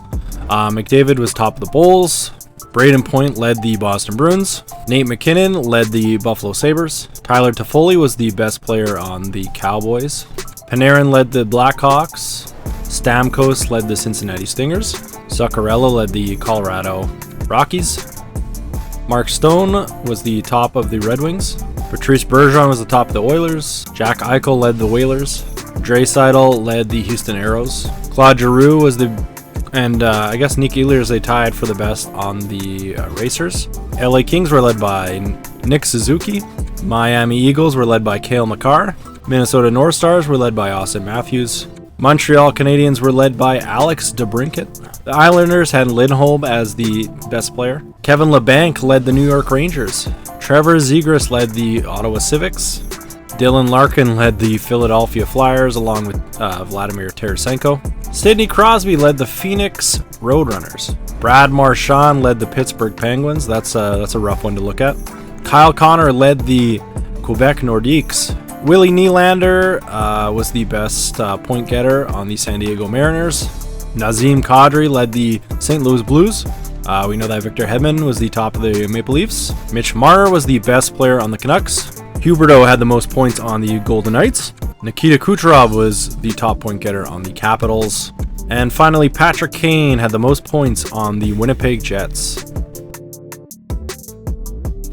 McDavid was top of the Bulls. Braden Point led the Boston Bruins. Nate McKinnon led the Buffalo Sabres. Tyler Toffoli was the best player on the Cowboys. Panarin led the Blackhawks. Stamkos led the Cincinnati Stingers. Zuccarello led the Colorado Rockies. Mark Stone was the top of the Red Wings. Patrice Bergeron was the top of the Oilers. Jack Eichel led the Whalers. Draisaitl led the Houston Aeros. Claude Giroux was I guess Nick Ehlers, they tied for the best on the Racers. LA Kings were led by Nick Suzuki. Miami Eagles were led by Cale Makar. Minnesota North Stars were led by Austin Matthews. Montreal Canadiens were led by Alex DeBrincat. The Islanders had Lindholm as the best player. Kevin LeBanc led the New York Rangers. Trevor Zegras led the Ottawa Civics. Dylan Larkin led the Philadelphia Flyers along with Vladimir Tarasenko. Sidney Crosby led the Phoenix Roadrunners. Brad Marchand led the Pittsburgh Penguins. That's a rough one to look at. Kyle Connor led the Quebec Nordiques. Willie Nylander was the best point getter on the San Diego Mariners. Nazem Kadri led the St. Louis Blues. We know that Victor Hedman was the top of the Maple Leafs. Mitch Marner was the best player on the Canucks. Huberto had the most points on the Golden Knights. Nikita Kucherov was the top point getter on the Capitals. And finally, Patrick Kane had the most points on the Winnipeg Jets.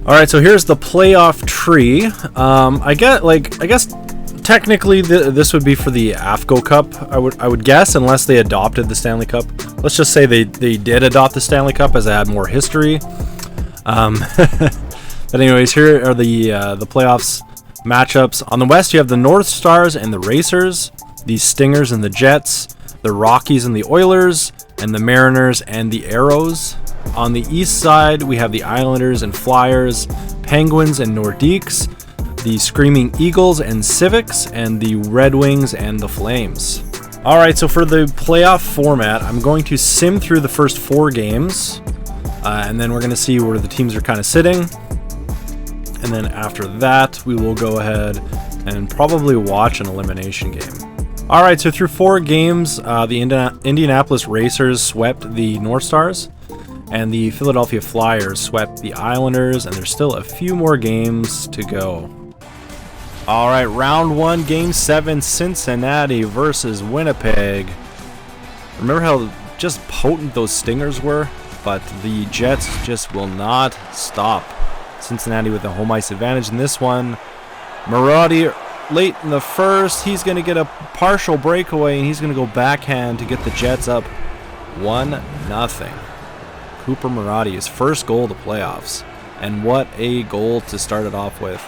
All right, so here's the playoff tree. I guess technically this would be for the AFCO Cup. I would guess, unless they adopted the Stanley Cup. Let's just say they did adopt the Stanley Cup as it had more history. But anyways, here are the playoffs matchups. On the West, you have the North Stars and the Racers, the Stingers and the Jets, the Rockies and the Oilers, and the Mariners and the Arrows. On the East side, we have the Islanders and Flyers, Penguins and Nordiques, the Screaming Eagles and Civics, and the Red Wings and the Flames. All right, so for the playoff format, I'm going to sim through the first 4 games, and then we're going to see where the teams are kind of sitting. And then after that, we will go ahead and probably watch an elimination game. All right, so through 4 games, the Indianapolis Racers swept the North Stars, and the Philadelphia Flyers swept the Islanders, and there's still a few more games to go. All right, round 1, game 7, Cincinnati versus Winnipeg. Remember how just potent those Stingers were? But the Jets just will not stop. Cincinnati with a home ice advantage in this one. Marody late in the first, he's going to get a partial breakaway, and he's going to go backhand to get the Jets up 1-0. Cooper Marody, his first goal of the playoffs. And what a goal to start it off with.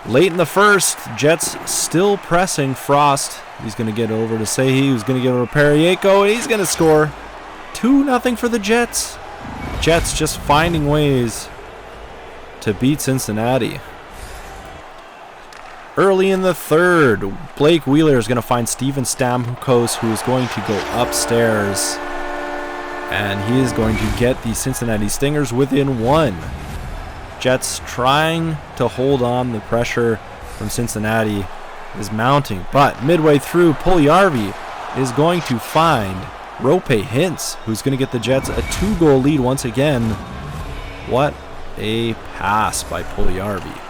Late in the first, Jets still pressing Frost. He's going to get over to Sahi. He's going to get over to Parayko, and he's going to score. 2-0 for the Jets. Jets just finding ways to beat Cincinnati. Early in the third, Blake Wheeler is going to find Steven Stamkos, who is going to go upstairs. And he is going to get the Cincinnati Stingers within 1. Jets trying to hold on. The pressure from Cincinnati is mounting. But midway through, Puljujarvi is going to find Roope Hintz, who's going to get the Jets a 2-goal lead once again. What a pass by Puljujarvi.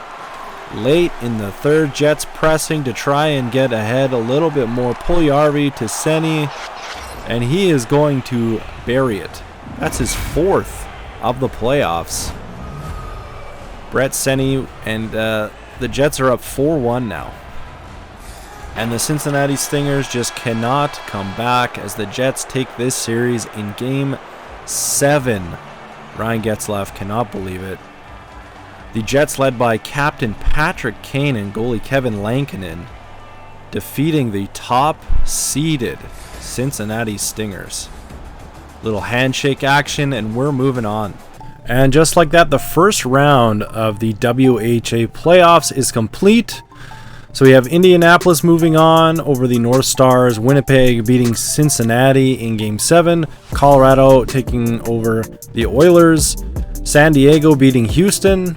Late in the third, Jets pressing to try and get ahead a little bit more. Puljujarvi to Senny, and he is going to bury it. That's his 4th of the playoffs. Brett Senny, and the Jets are up 4-1 now. And the Cincinnati Stingers just cannot come back as the Jets take this series in Game 7. Ryan Getzlaf cannot believe it. The Jets, led by captain Patrick Kane and goalie Kevin Lankinen, defeating the top-seeded Cincinnati Stingers. Little handshake action, and we're moving on. And just like that, the first round of the WHA playoffs is complete. So we have Indianapolis moving on over the North Stars, Winnipeg beating Cincinnati in Game 7, Colorado taking over the Oilers, San Diego beating Houston,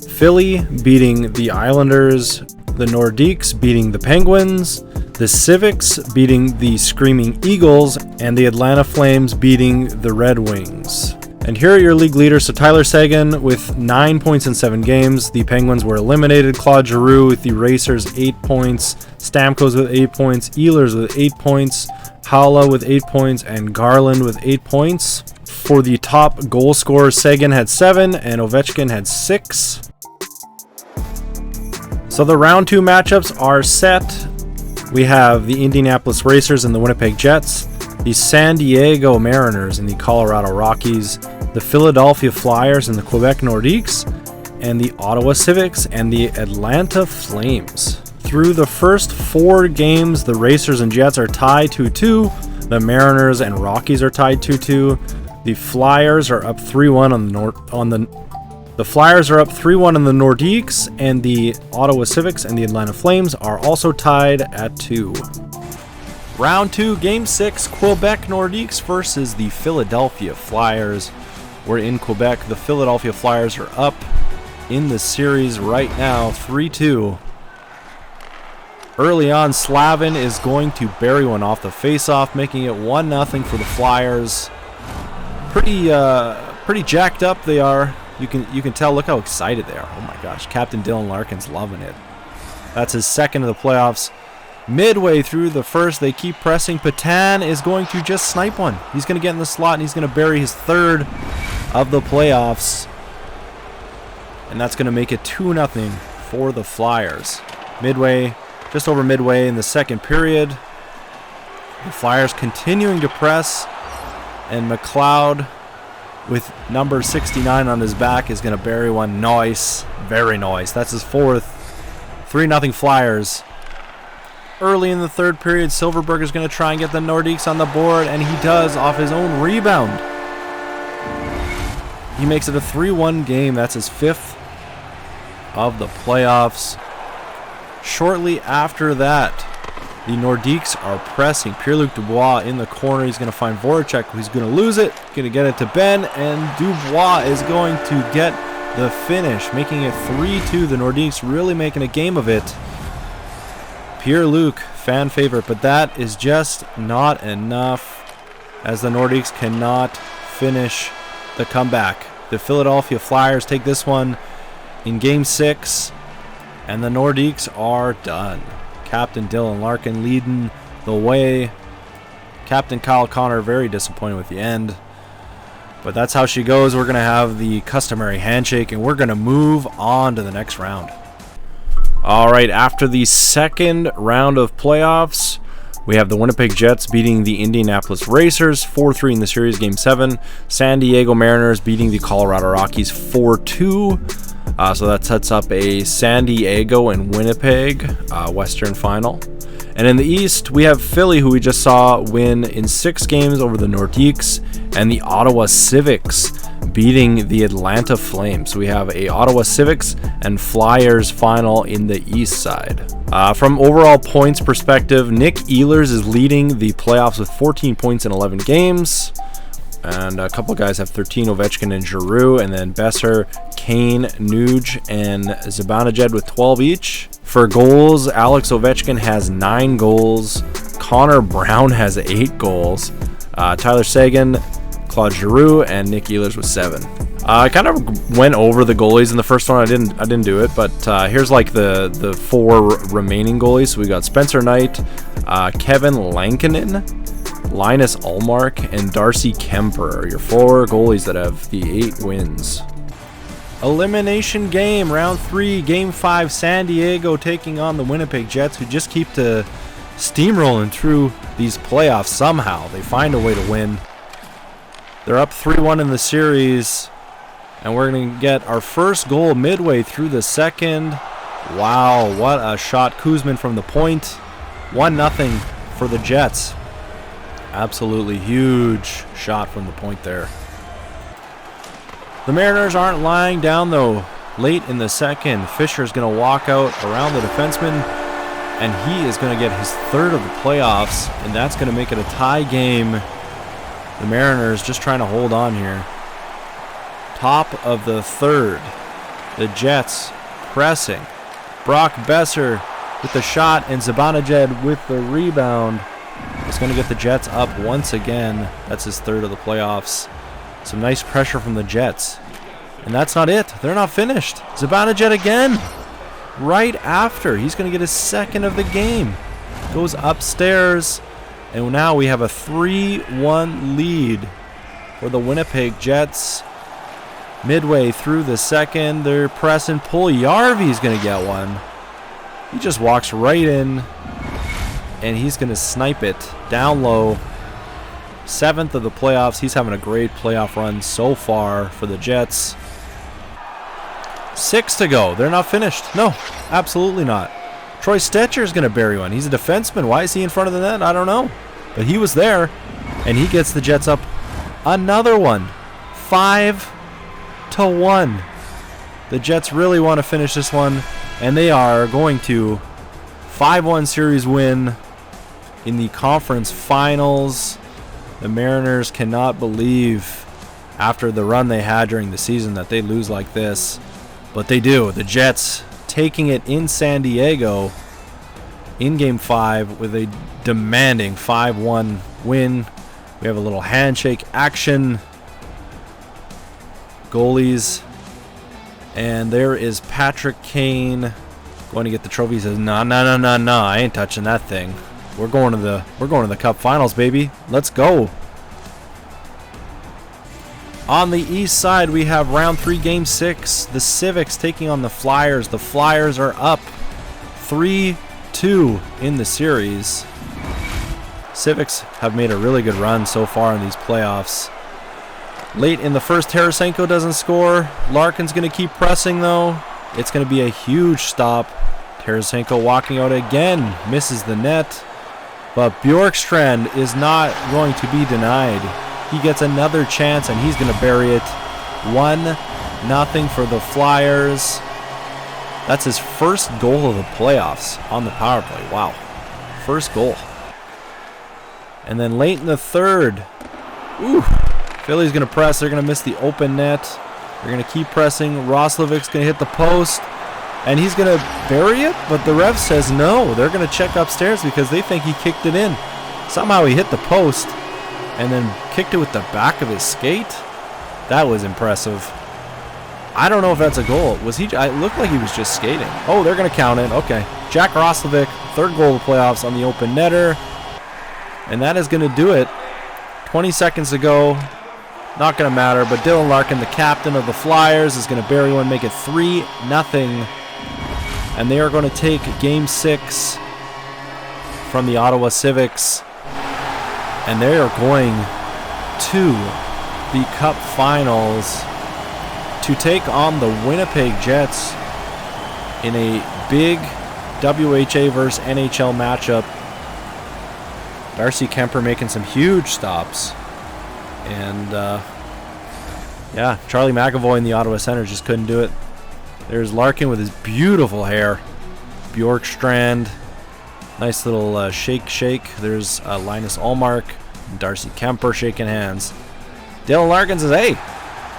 Philly beating the Islanders, the Nordiques beating the Penguins, the Civics beating the Screaming Eagles, and the Atlanta Flames beating the Red Wings. And here are your league leaders. So Tyler Seguin with 9 points in 7 games. The Penguins were eliminated. Claude Giroux with the Racers 8 points. Stamkos with 8 points. Ehlers with 8 points. Haula with 8 points. And Garland with 8 points. For the top goal scorers, Seguin had 7 and Ovechkin had 6. So the round 2 matchups are set. We have the Indianapolis Racers and the Winnipeg Jets, the San Diego Mariners and the Colorado Rockies, the Philadelphia Flyers and the Quebec Nordiques, and the Ottawa Civics and the Atlanta Flames. Through the first 4 games, the Racers and Jets are tied 2-2. The Mariners and Rockies are tied 2-2. The Flyers are up 3-1 on the Flyers are up 3-1 on the Nordiques, and the Ottawa Civics and the Atlanta Flames are also tied at 2. Round 2, Game 6, Quebec Nordiques versus the Philadelphia Flyers. We're in Quebec. The Philadelphia Flyers are up in the series right now, 3-2. Early on, Slavin is going to bury one off the faceoff, making it 1-0 for the Flyers. Pretty jacked up they are. You can tell. Look how excited they are. Oh my gosh, Captain Dylan Larkin's loving it. That's his second of the playoffs. Midway through the first, they keep pressing. Patan is going to just snipe one. He's going to get in the slot, and he's going to bury his third of the playoffs. And that's going to make it 2-0 for the Flyers. Midway, just over midway in the second period. The Flyers continuing to press, and McLeod with number 69 on his back is going to bury one. Nice. Very nice. That's his fourth. 3-0 Flyers. Early in the third period, Silverberg is going to try and get the Nordiques on the board, and he does off his own rebound. He makes it a 3-1 game. That's his fifth of the playoffs. Shortly after that, the Nordiques are pressing. Pierre-Luc Dubois in the corner. He's going to find Voracek. He's going to lose it. Going to get it to Ben, and Dubois is going to get the finish, making it 3-2. The Nordiques really making a game of it. Pierre-Luc, fan favorite, but that is just not enough, as the Nordiques cannot finish the comeback. The Philadelphia Flyers take this one in Game 6, and the Nordiques are done. Captain Dylan Larkin leading the way. Captain Kyle Connor very disappointed with the end. But that's how she goes. We're going to have the customary handshake, and we're going to move on to the next round. All right, after the second round of playoffs, we have the Winnipeg Jets beating the Indianapolis Racers 4-3 in the series, Game 7. San Diego Mariners beating the Colorado Rockies 4-2. So that sets up a San Diego and Winnipeg Western Final. And in the East, we have Philly, who we just saw win in 6 games over the Nordiques, and the Ottawa Civics beating the Atlanta Flames. So we have a Ottawa Civics and Flyers final in the East side. From overall points perspective, Nick Ehlers is leading the playoffs with 14 points in 11 games. And a couple guys have 13, Ovechkin and Giroux, and then Besser, Kane, Nuge, and Zibanejad with 12 each. For goals, Alex Ovechkin has 9 goals. Connor Brown has 8 goals. Tyler Seguin, Claude Giroux, and Nick Ehlers with 7. I kind of went over the goalies in the first one. I didn't do it, but here's like the 4 remaining goalies. So we got Spencer Knight, Kevin Lankinen, Linus Ullmark, and Darcy Kemper, your 4 goalies that have the 8 wins. Elimination game, round 3, game 5, San Diego taking on the Winnipeg Jets, who just keep to steamrolling through these playoffs somehow. They find a way to win. They're up 3-1 in the series, and we're going to get our first goal midway through the second. Wow, what a shot. Kuzman from the point. 1-0 for the Jets. Absolutely huge shot from the point there. The Mariners aren't lying down, though. Late in the second, Fisher's going to walk out around the defenseman, and he is going to get his 3rd of the playoffs, and that's going to make it a tie game. The Mariners just trying to hold on here. Top of the 3rd. The Jets pressing. Brock Besser with the shot, and Zibanejad with the rebound. It's going to get the Jets up once again. That's his 3rd of the playoffs. Some nice pressure from the Jets. And that's not it. They're not finished. Zibanejad again. Right after. He's going to get his 2nd of the game. Goes upstairs. And now we have a 3-1 lead for the Winnipeg Jets. Midway through the second, they're pressing. Puljujarvi's going to get one. He just walks right in, and he's going to snipe it down low. 7th of the playoffs. He's having a great playoff run so far for the Jets. 6 to go. They're not finished. No, absolutely not. Troy Stetcher's going to bury one. He's a defenseman. Why is he in front of the net? I don't know. But he was there, and he gets the Jets up another one. 5-1. The Jets really want to finish this one, and they are going to. 5-1 series win in the conference finals. The Mariners cannot believe, after the run they had during the season, that they lose like this. But they do. The Jets taking it in San Diego in Game 5 with a demanding 5-1 win. We have a little handshake action. Goalies And there is Patrick Kane going to get the trophy. He says, "No, I ain't touching that thing. We're going to the Cup Finals, baby. Let's go." On the east side, we have round 3, game 6. The Civics taking on the Flyers. The Flyers are up 3-2 in the series. Civics have made a really good run so far in these playoffs. Late in the first, Tarasenko doesn't score. Larkin's going to keep pressing, though. It's going to be a huge stop. Tarasenko walking out again. Misses the net. But Bjorkstrand is not going to be denied. He gets another chance, and he's going to bury it. 1-0 for the Flyers. That's his first goal of the playoffs on the power play. Wow. First goal. And then late in the third, Philly's going to press. They're going to miss the open net. They're going to keep pressing. Roslovic's going to hit the post, and he's going to bury it, but the ref says no. They're going to check upstairs because they think he kicked it in. Somehow he hit the post and then kicked it with the back of his skate. That was impressive. I don't know if that's a goal. Was he? It looked like he was just skating. Oh, they're going to count it. Okay. Jack Roslovic, third goal of the playoffs on the open netter. And that is going to do it. 20 seconds to go. Not going to matter, but Dylan Larkin, the captain of the Flyers, is going to bury one, make it 3-0. And they are going to take Game 6 from the Ottawa Civics. And they are going to the Cup Finals to take on the Winnipeg Jets in a big WHA versus NHL matchup. Darcy Kemper making some huge stops. And, yeah, Charlie McAvoy in the Ottawa Center just couldn't do it. There's Larkin with his beautiful hair. Bjorkstrand. Nice little shake. There's Linus Ullmark and Darcy Kemper shaking hands. Dylan Larkin says, "Hey,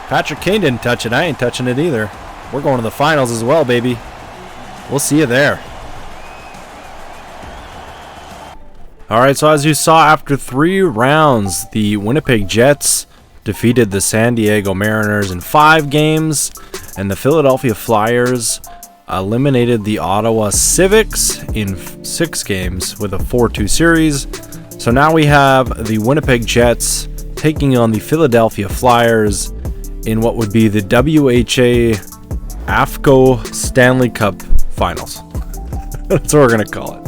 Patrick Kane didn't touch it. I ain't touching it either. We're going to the finals as well, baby. We'll see you there." Alright, so as you saw, after 3 rounds, the Winnipeg Jets defeated the San Diego Mariners in 5 games, and the Philadelphia Flyers eliminated the Ottawa Civics in 6 games with a 4-2 series. So now we have the Winnipeg Jets taking on the Philadelphia Flyers in what would be the WHA AFCO Stanley Cup Finals. That's what we're going to call it.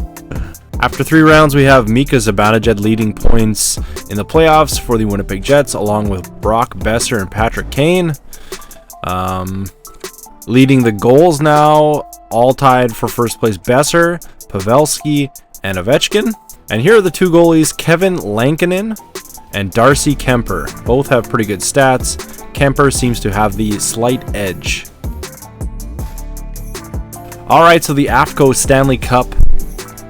After 3 rounds, we have Mika Zibanejad leading points in the playoffs for the Winnipeg Jets, along with Brock Besser and Patrick Kane. Leading the goals now, all tied for first place: Besser, Pavelski, and Ovechkin. And here are the 2 goalies, Kevin Lankinen and Darcy Kemper. Both have pretty good stats. Kemper seems to have the slight edge. Alright, so the AFCO Stanley Cup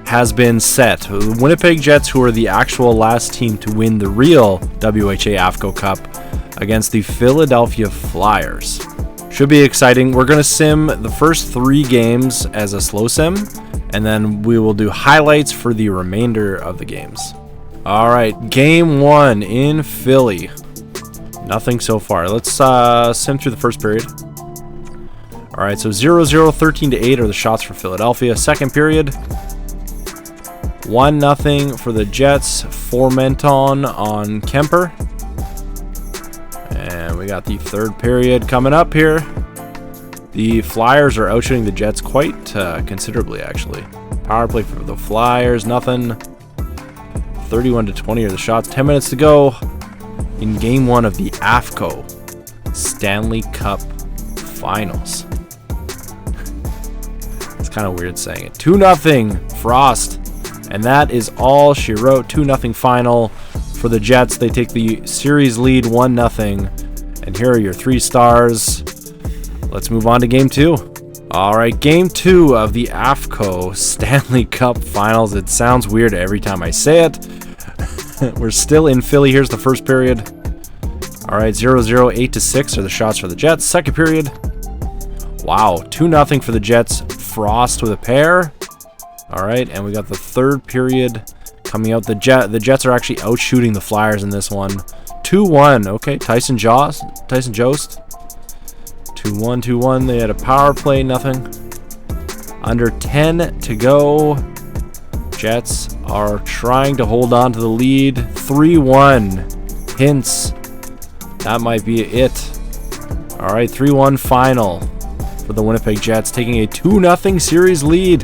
has been set. The Winnipeg Jets, who are the actual last team to win the real WHA AFCO Cup, against the Philadelphia Flyers. Should be exciting. We're going to sim the first 3 games as a slow sim, and then we will do highlights for the remainder of the games. Alright, game 1 in Philly. Nothing so far. Let's sim through the first period. Alright, so 0-0, 13-8 are the shots for Philadelphia. Second period, 1-0 for the Jets. Formenton on Kemper. And we got the third period coming up here. The Flyers are outshooting the Jets quite considerably, actually. Power play for the Flyers, nothing. 31-20 are the shots. 10 minutes to go in game 1 of the AFCO Stanley Cup Finals. It's kind of weird saying it. 2-0 Frost. And that is all she wrote. 2-0 final for the Jets. They take the series lead 1-0. And here are your 3 stars. Let's move on to game 2. Alright, game 2 of the AFCO Stanley Cup Finals. It sounds weird every time I say it. We're still in Philly. Here's the first period. Alright, 0-0, 8-6 are the shots for the Jets. Second period. Wow, 2-0 for the Jets. Frost with a pair. Alright, and we got the third period coming out. The Jets are actually outshooting the Flyers in this one. 2-1. Okay, Tyson Jost. 2-1 2-1, 2-1. They had a power play, nothing. Under 10 to go. Jets are trying to hold on to the lead. 3-1. Hints. That might be it. All right, 3-1 final for the Winnipeg Jets, taking a 2-0 series lead.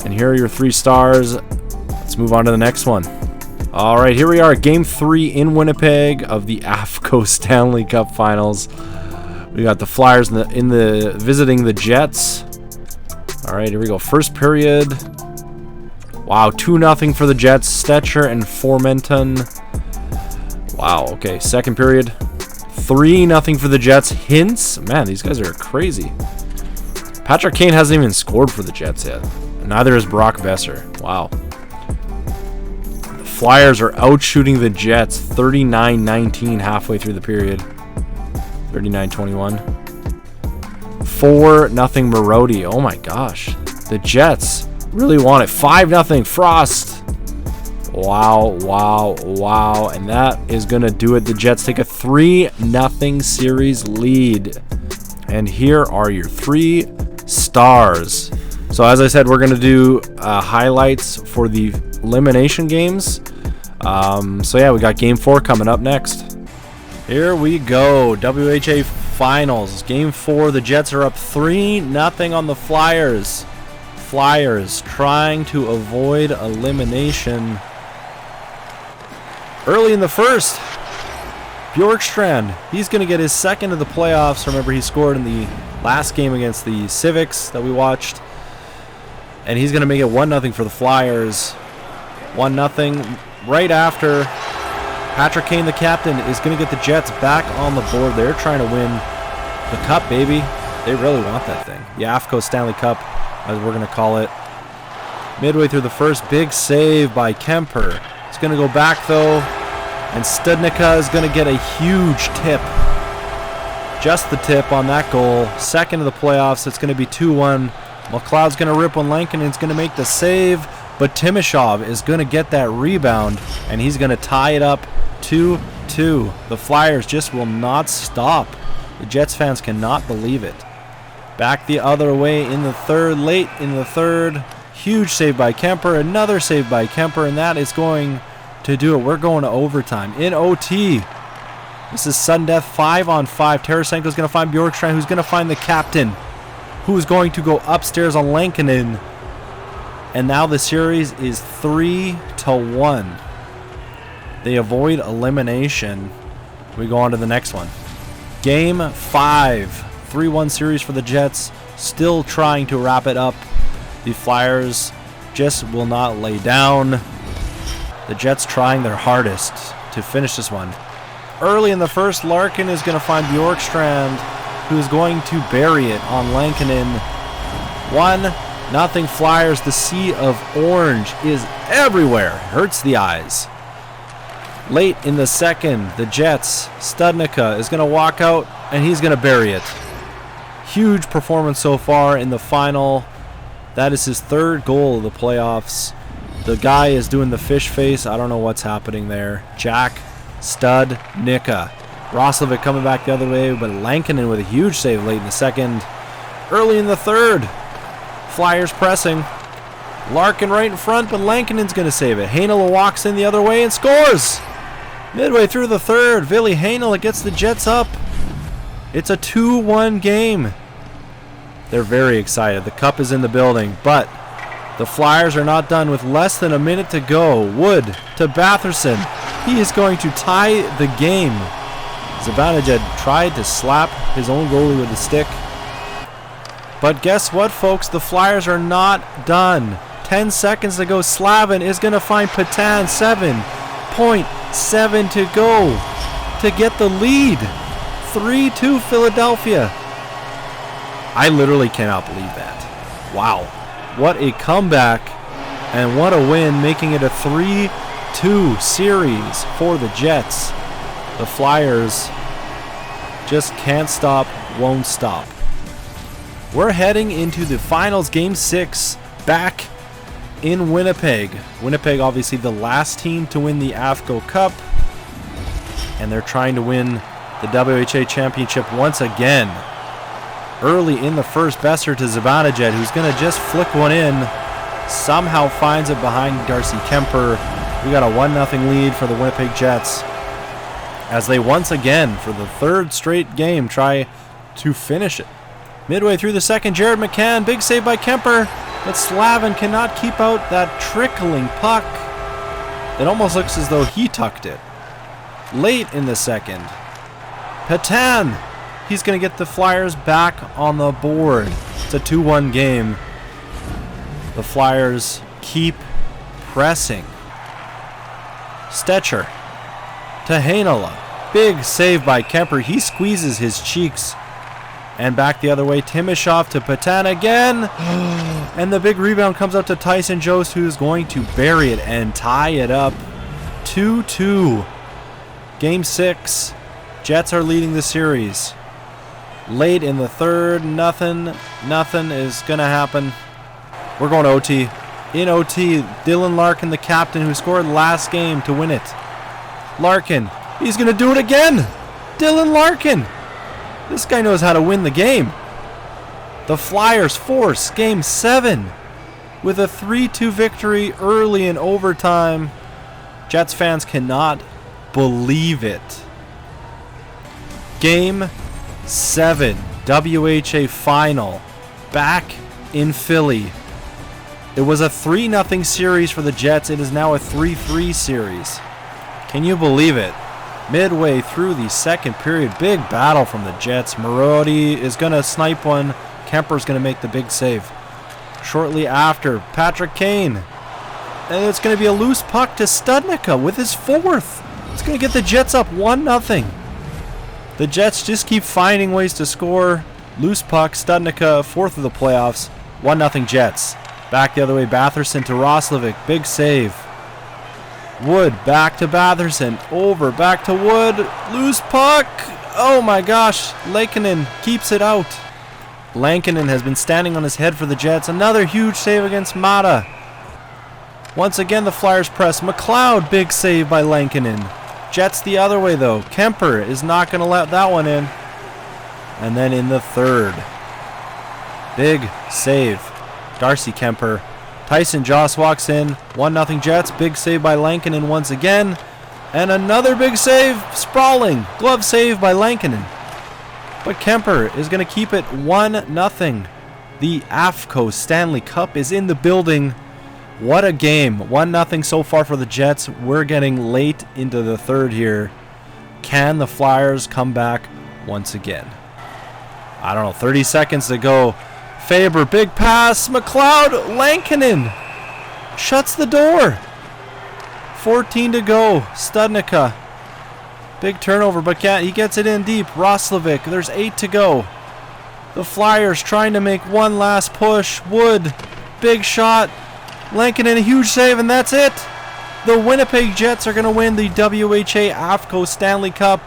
And here are your 3 stars. Let's move on to the next one. All right, here we are, Game 3 in Winnipeg of the AFCO Stanley Cup Finals. We got the Flyers visiting the Jets. All right, here we go. First period. Wow, 2-0 for the Jets. Stetcher and Formenton. Wow, okay. Second period. 3-0 for the Jets. Hints. Man, these guys are crazy. Patrick Kane hasn't even scored for the Jets yet. Neither is Brock Besser. Wow. Flyers are out shooting the Jets 39-19 halfway through the period. 39-21. 4-0 Marody. Oh my gosh. The Jets really want it. 5-0 Frost. Wow, wow, wow. And that is going to do it. The Jets take a 3-0 series lead. And here are your 3 stars. So as I said, we're going to do highlights for the elimination games. So yeah, we got Game 4 coming up next. Here we go. WHA Finals. Game 4. The Jets are up 3-0 on the Flyers. Flyers trying to avoid elimination. Early in the first, Bjorkstrand, he's going to get his second of the playoffs. Remember, he scored in the last game against the Civics that we watched. And he's going to make it 1-0 for the Flyers. 1-0. Right after, Patrick Kane, the captain, is going to get the Jets back on the board. They're trying to win the Cup, baby. They really want that thing. The AFCO Stanley Cup, as we're going to call it. Midway through the first, big save by Kemper. It's going to go back, though. And Studnicka is going to get a huge tip. Just the tip on that goal. Second of the playoffs. It's going to be 2-1. McLeod's going to rip one. Lankinen's going to make the save. But Timashov is going to get that rebound. And he's going to tie it up 2-2. The Flyers just will not stop. The Jets fans cannot believe it. Back the other way in the third. Late in the third. Huge save by Kemper. Another save by Kemper. And that is going to do it. We're going to overtime. In OT. This is sudden death 5-on-5. Tarasenko's going to find Bjorkstrand, who's going to find the captain, who is going to go upstairs on Lankinen. And now the series is 3-1. They avoid elimination. We go on to the next one. Game 5. 3-1 series for the Jets. Still trying to wrap it up. The Flyers just will not lay down. The Jets trying their hardest to finish this one. Early in the first, Larkin is going to find Bjorkstrand, who is going to bury it on Lankinen. 1-0 Flyers. The sea of orange is everywhere. Hurts the eyes. Late in the second, the Jets, Studnicka is going to walk out, and he's going to bury it. Huge performance so far in the final. That is his 3rd goal of the playoffs. The guy is doing the fish face. I don't know what's happening there. Jack Studnicka. Roslovic coming back the other way, but Lankinen with a huge save late in the second. Early in the third, Flyers pressing. Larkin right in front, but Lankinen's going to save it. Heinola walks in the other way and scores. Midway through the third, Ville Heinola gets the Jets up. It's a 2-1 game. They're very excited. The cup is in the building, but the Flyers are not done with less than a minute to go. Wood to Batherson. He is going to tie the game. Zibanejad tried to slap his own goalie with a stick. But guess what, folks? The Flyers are not done. 10 seconds to go. Slavin is going to find Patan. 7.7 to go to get the lead. 3-2 Philadelphia. I literally cannot believe that. Wow. What a comeback and what a win, making it a 3-2 series for the Jets. The Flyers just can't stop, won't stop. We're heading into the finals, Game 6, back in Winnipeg. Winnipeg, obviously the last team to win the AFCO Cup, and they're trying to win the WHA Championship once again. early in the first. Besser to Zibanejad, who's going to just flick one in. Somehow finds it behind Darcy Kemper. We got a 1-0 lead for the Winnipeg Jets, as they once again, for the third straight game, try to finish it. Midway through the second, Jared McCann, big save by Kemper, but Slavin cannot keep out that trickling puck. It almost looks as though he tucked it. Late in the second, Petan, he's going to get the Flyers back on the board. It's a 2-1 game. The Flyers keep pressing. Stetcher to Heinola. Big save by Kemper. He squeezes his cheeks. And back the other way, Timashov to Petan again. And the big rebound comes up to Tyson Jost, who's going to bury it and tie it up. 2-2. Game 6. Jets are leading the series. Late in the third, nothing is going to happen. We're going to OT. In OT, Dylan Larkin, the captain who scored last game to win it. Larkin, he's going to do it again. Dylan Larkin. This guy knows how to win the game. The Flyers force Game 7 with a 3-2 victory early in overtime. Jets fans cannot believe it. Game 7, WHA final, back in Philly. It was a 3-0 series for the Jets. It is now a 3-3 series. Can you believe it? Midway through the second period, big battle from the Jets. Marody is going to snipe one. Kemper's going to make the big save. Shortly after, Patrick Kane. And it's going to be a loose puck to Studnicka with his fourth. It's going to get the Jets up 1-0. The Jets just keep finding ways to score. Loose puck, Studnicka, fourth of the playoffs. 1-0 Jets. Back the other way, Batherson to Roslovic. Big save. Wood back to Batherson. Over, back to Wood. Loose puck. Oh my gosh. Lankinen keeps it out. Lankinen has been standing on his head for the Jets. Another huge save against Mata. Once again, the Flyers press. McLeod, big save by Lankinen. Jets the other way though. Kemper is not going to let that one in. And then in the third, big save. Darcy Kemper. Tyson Jost walks in. 1-0 Jets. Big save by Lankinen once again. And another big save. Sprawling. Glove save by Lankinen. But Kemper is going to keep it 1-0. The AFCO Stanley Cup is in the building. What a game. 1-0 so far for the Jets. We're getting late into the third here. Can the Flyers come back once again? I don't know. 30 seconds to go. Faber, big pass. McLeod, Lankinen shuts the door. 14 to go. Studnicka. Big turnover, but he gets it in deep. Roslovic, there's 8 to go. The Flyers trying to make one last push. Wood, big shot. Lankinen, a huge save, and that's it. The Winnipeg Jets are going to win the WHA AFCO Stanley Cup.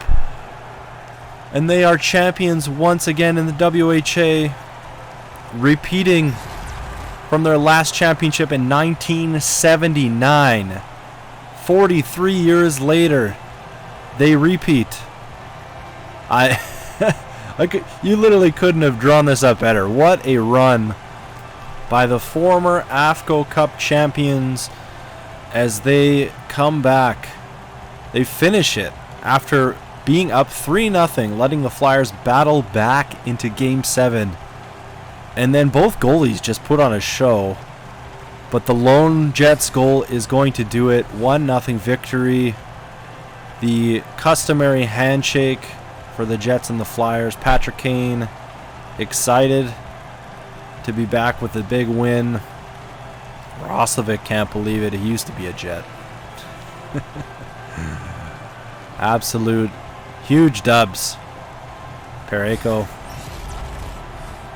And they are champions once again in the WHA. Repeating from their last championship in 1979. 43 years later, they repeat. You literally couldn't have drawn this up better. What a run by the former AFCO Cup champions as they come back. They finish it after being up 3-0, letting the Flyers battle back into Game 7. And then both goalies just put on a show. But the lone Jets goal is going to do it. 1-0 victory. The customary handshake for the Jets and the Flyers. Patrick Kane excited to be back with a big win. Roslovic can't believe it. He used to be a Jet. Absolute huge dubs. Parayko.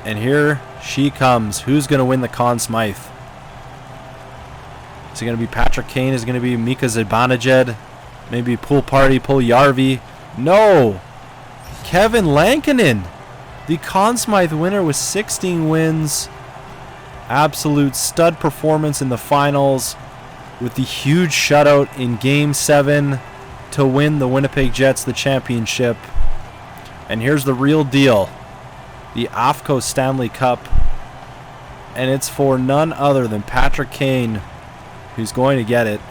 And here she comes. Who's going to win the Conn Smythe? Is it going to be Patrick Kane? Is it going to be Mika Zibanejad? Maybe Pool Party, Pull Yarvi? No! Kevin Lankinen, the Conn Smythe winner with 16 wins. Absolute stud performance in the finals with the huge shutout in Game 7 to win the Winnipeg Jets the championship. And here's the real deal. the AFCO Stanley Cup. And it's for none other than Patrick Kane, who's going to get it.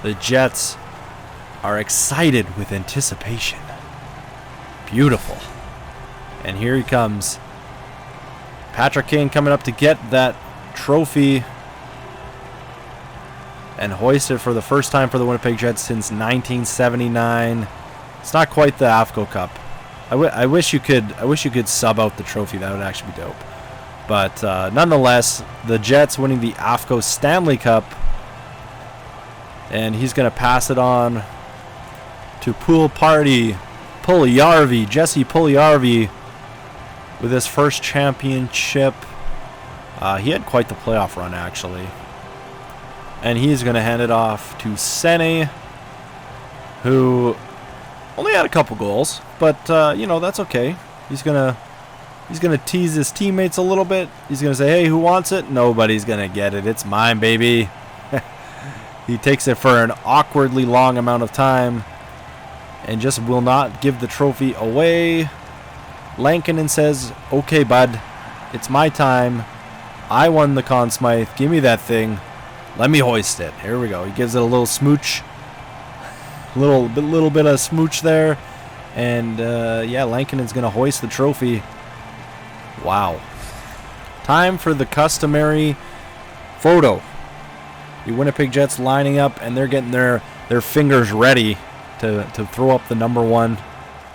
The Jets are excited with anticipation. Beautiful. And here he comes. Patrick Kane coming up to get that trophy and hoist it for the first time for the Winnipeg Jets since 1979. It's not quite the AFCO Cup. I wish you could sub out the trophy. That would actually be dope. But nonetheless, the Jets winning the AFCO Stanley Cup. And he's going to pass it on to Jesse Puljujarvi, with his first championship. He had quite the playoff run, actually. And he's going to hand it off to Sene, who only had a couple goals, but you know, that's okay. He's gonna tease his teammates a little bit. He's gonna say, "Hey, who wants it?" Nobody's gonna get it. It's mine, baby. He takes it for an awkwardly long amount of time and just will not give the trophy away. Lankinen says, "Okay, bud, it's my time. I won the Conn Smythe. Give me that thing. Let me hoist it." Here we go. He gives it a little smooch. Little bit of smooch there. And yeah, Lankinen's going to hoist the trophy. Wow. Time for the customary photo. The Winnipeg Jets lining up, and they're getting their fingers ready to throw up the number one,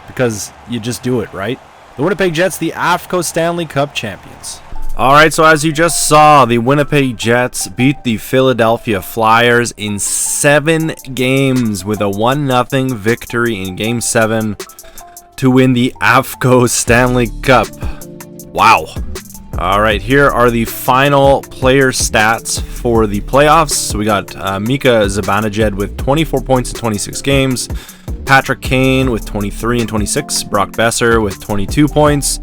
because you just do it, right? The Winnipeg Jets, the AFCO Stanley Cup champions. Alright, so as you just saw, the Winnipeg Jets beat the Philadelphia Flyers in 7 games with a 1-0 victory in Game 7 to win the AFCO Stanley Cup. Wow. Alright, here are the final player stats for the playoffs. So we got Mika Zibanejad with 24 points in 26 games, Patrick Kane with 23 and 26, Brock Besser with 22 points,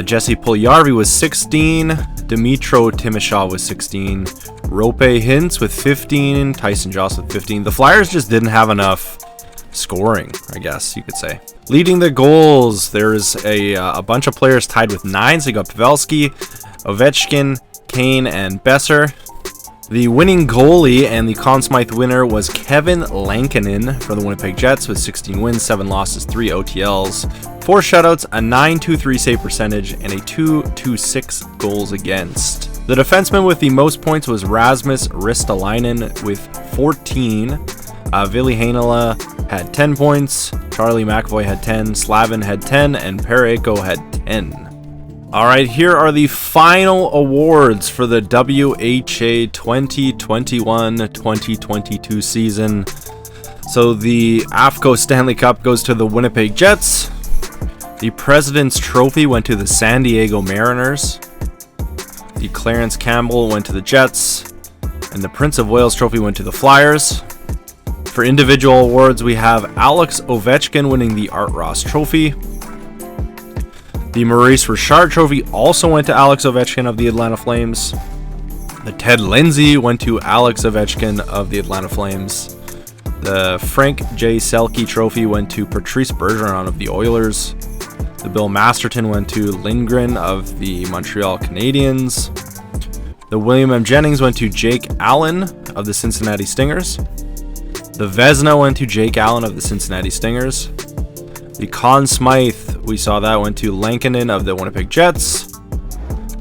Jesse Puljujarvi was 16, Dmytro Timashov was 16, Rope Hintz with 15, Tyson Jost with 15. The Flyers just didn't have enough scoring, I guess you could say. Leading the goals, there's a bunch of players tied with 9. So you got Pavelski, Ovechkin, Kane, and Besser. The winning goalie and the Conn Smythe winner was Kevin Lankinen for the Winnipeg Jets with 16 wins, 7 losses, 3 OTLs, 4 shutouts, a .923 save percentage, and a .226 goals against. The defenseman with the most points was Rasmus Ristolainen with 14. Ville Heinola had 10 points, Charlie McAvoy had 10, Slavin had 10, and Parayko had 10. Alright, here are the final awards for the WHA 2021-2022 season. So the AFCO Stanley Cup goes to the Winnipeg Jets. The President's Trophy went to the San Diego Mariners. The Clarence Campbell went to the Jets. And the Prince of Wales Trophy went to the Flyers. For individual awards, we have Alex Ovechkin winning the Art Ross Trophy. The Maurice Richard Trophy also went to Alex Ovechkin of the Atlanta Flames. The Ted Lindsay went to Alex Ovechkin of the Atlanta Flames. The Frank J. Selke Trophy went to Patrice Bergeron of the Oilers. The Bill Masterton went to Lindgren of the Montreal Canadiens. The William M. Jennings went to Jake Allen of the Cincinnati Stingers. The Vezina went to Jake Allen of the Cincinnati Stingers. The Conn Smythe, we saw that, went to Lankinen of the Winnipeg Jets.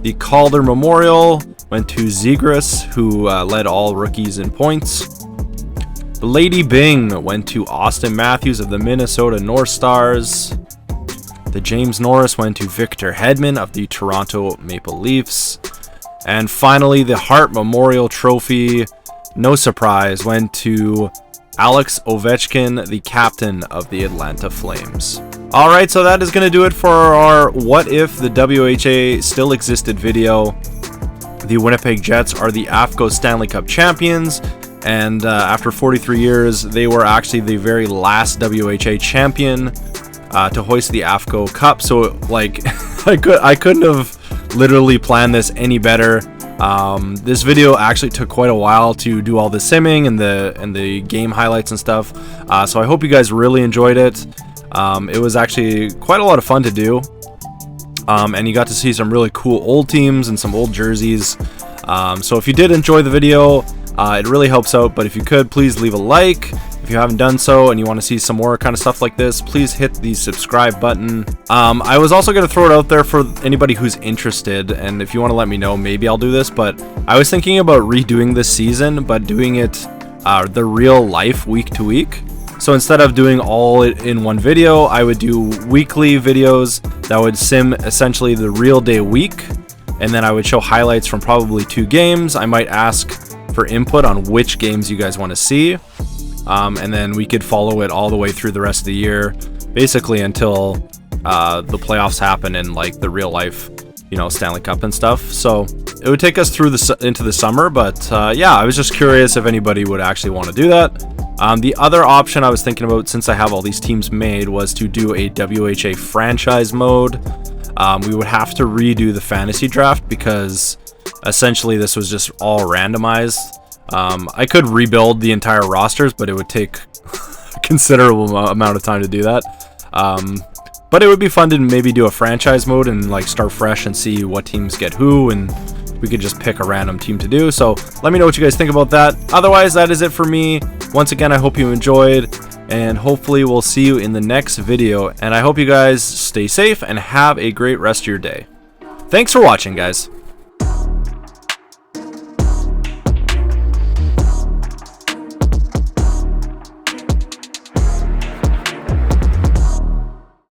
The Calder Memorial went to Zegras, who led all rookies in points. The Lady Byng went to Austin Matthews of the Minnesota North Stars. The James Norris went to Victor Hedman of the Toronto Maple Leafs. And finally, the Hart Memorial Trophy, no surprise, went to Alex Ovechkin, the captain of the Atlanta Flames. Alright, so that is going to do it for our What If the WHA Still Existed video. The Winnipeg Jets are the AFCO Stanley Cup champions, and after 43 years, they were actually the very last WHA champion to hoist the AFCO Cup. So, like, I couldn't have literally planned this any better. This video actually took quite a while to do all the simming and the game highlights and stuff. So I hope you guys really enjoyed it. It was actually quite a lot of fun to do. and you got to see some really cool old teams and some old jerseys. So if you did enjoy the video, it really helps out, but if you could, please leave a like. If you haven't done so and you want to see some more kind of stuff like this, please hit the subscribe button. I was also going to throw it out there for anybody who's interested, and if you want to let me know, maybe I'll do this, but I was thinking about redoing this season, but doing it the real life week to week. So instead of doing all it in one video, I would do weekly videos that would sim essentially the real day week, and then I would show highlights from probably 2 games. I might ask for input on which games you guys want to see. And then we could follow it all the way through the rest of the year, basically until the playoffs happen in like the real life, you know, Stanley Cup and stuff. So it would take us through into the summer, but yeah, I was just curious if anybody would actually want to do that. The other option I was thinking about, since I have all these teams made, was to do a WHA franchise mode. We would have to redo the fantasy draft because essentially this was just all randomized. I could rebuild the entire rosters, but it would take a considerable amount of time to do that. But it would be fun to maybe do a franchise mode and like start fresh and see what teams get who, and we could just pick a random team to do. So let me know what you guys think about that. Otherwise, that is it for me. Once again, I hope you enjoyed, and hopefully we'll see you in the next video. And I hope you guys stay safe and have a great rest of your day. Thanks for watching, guys.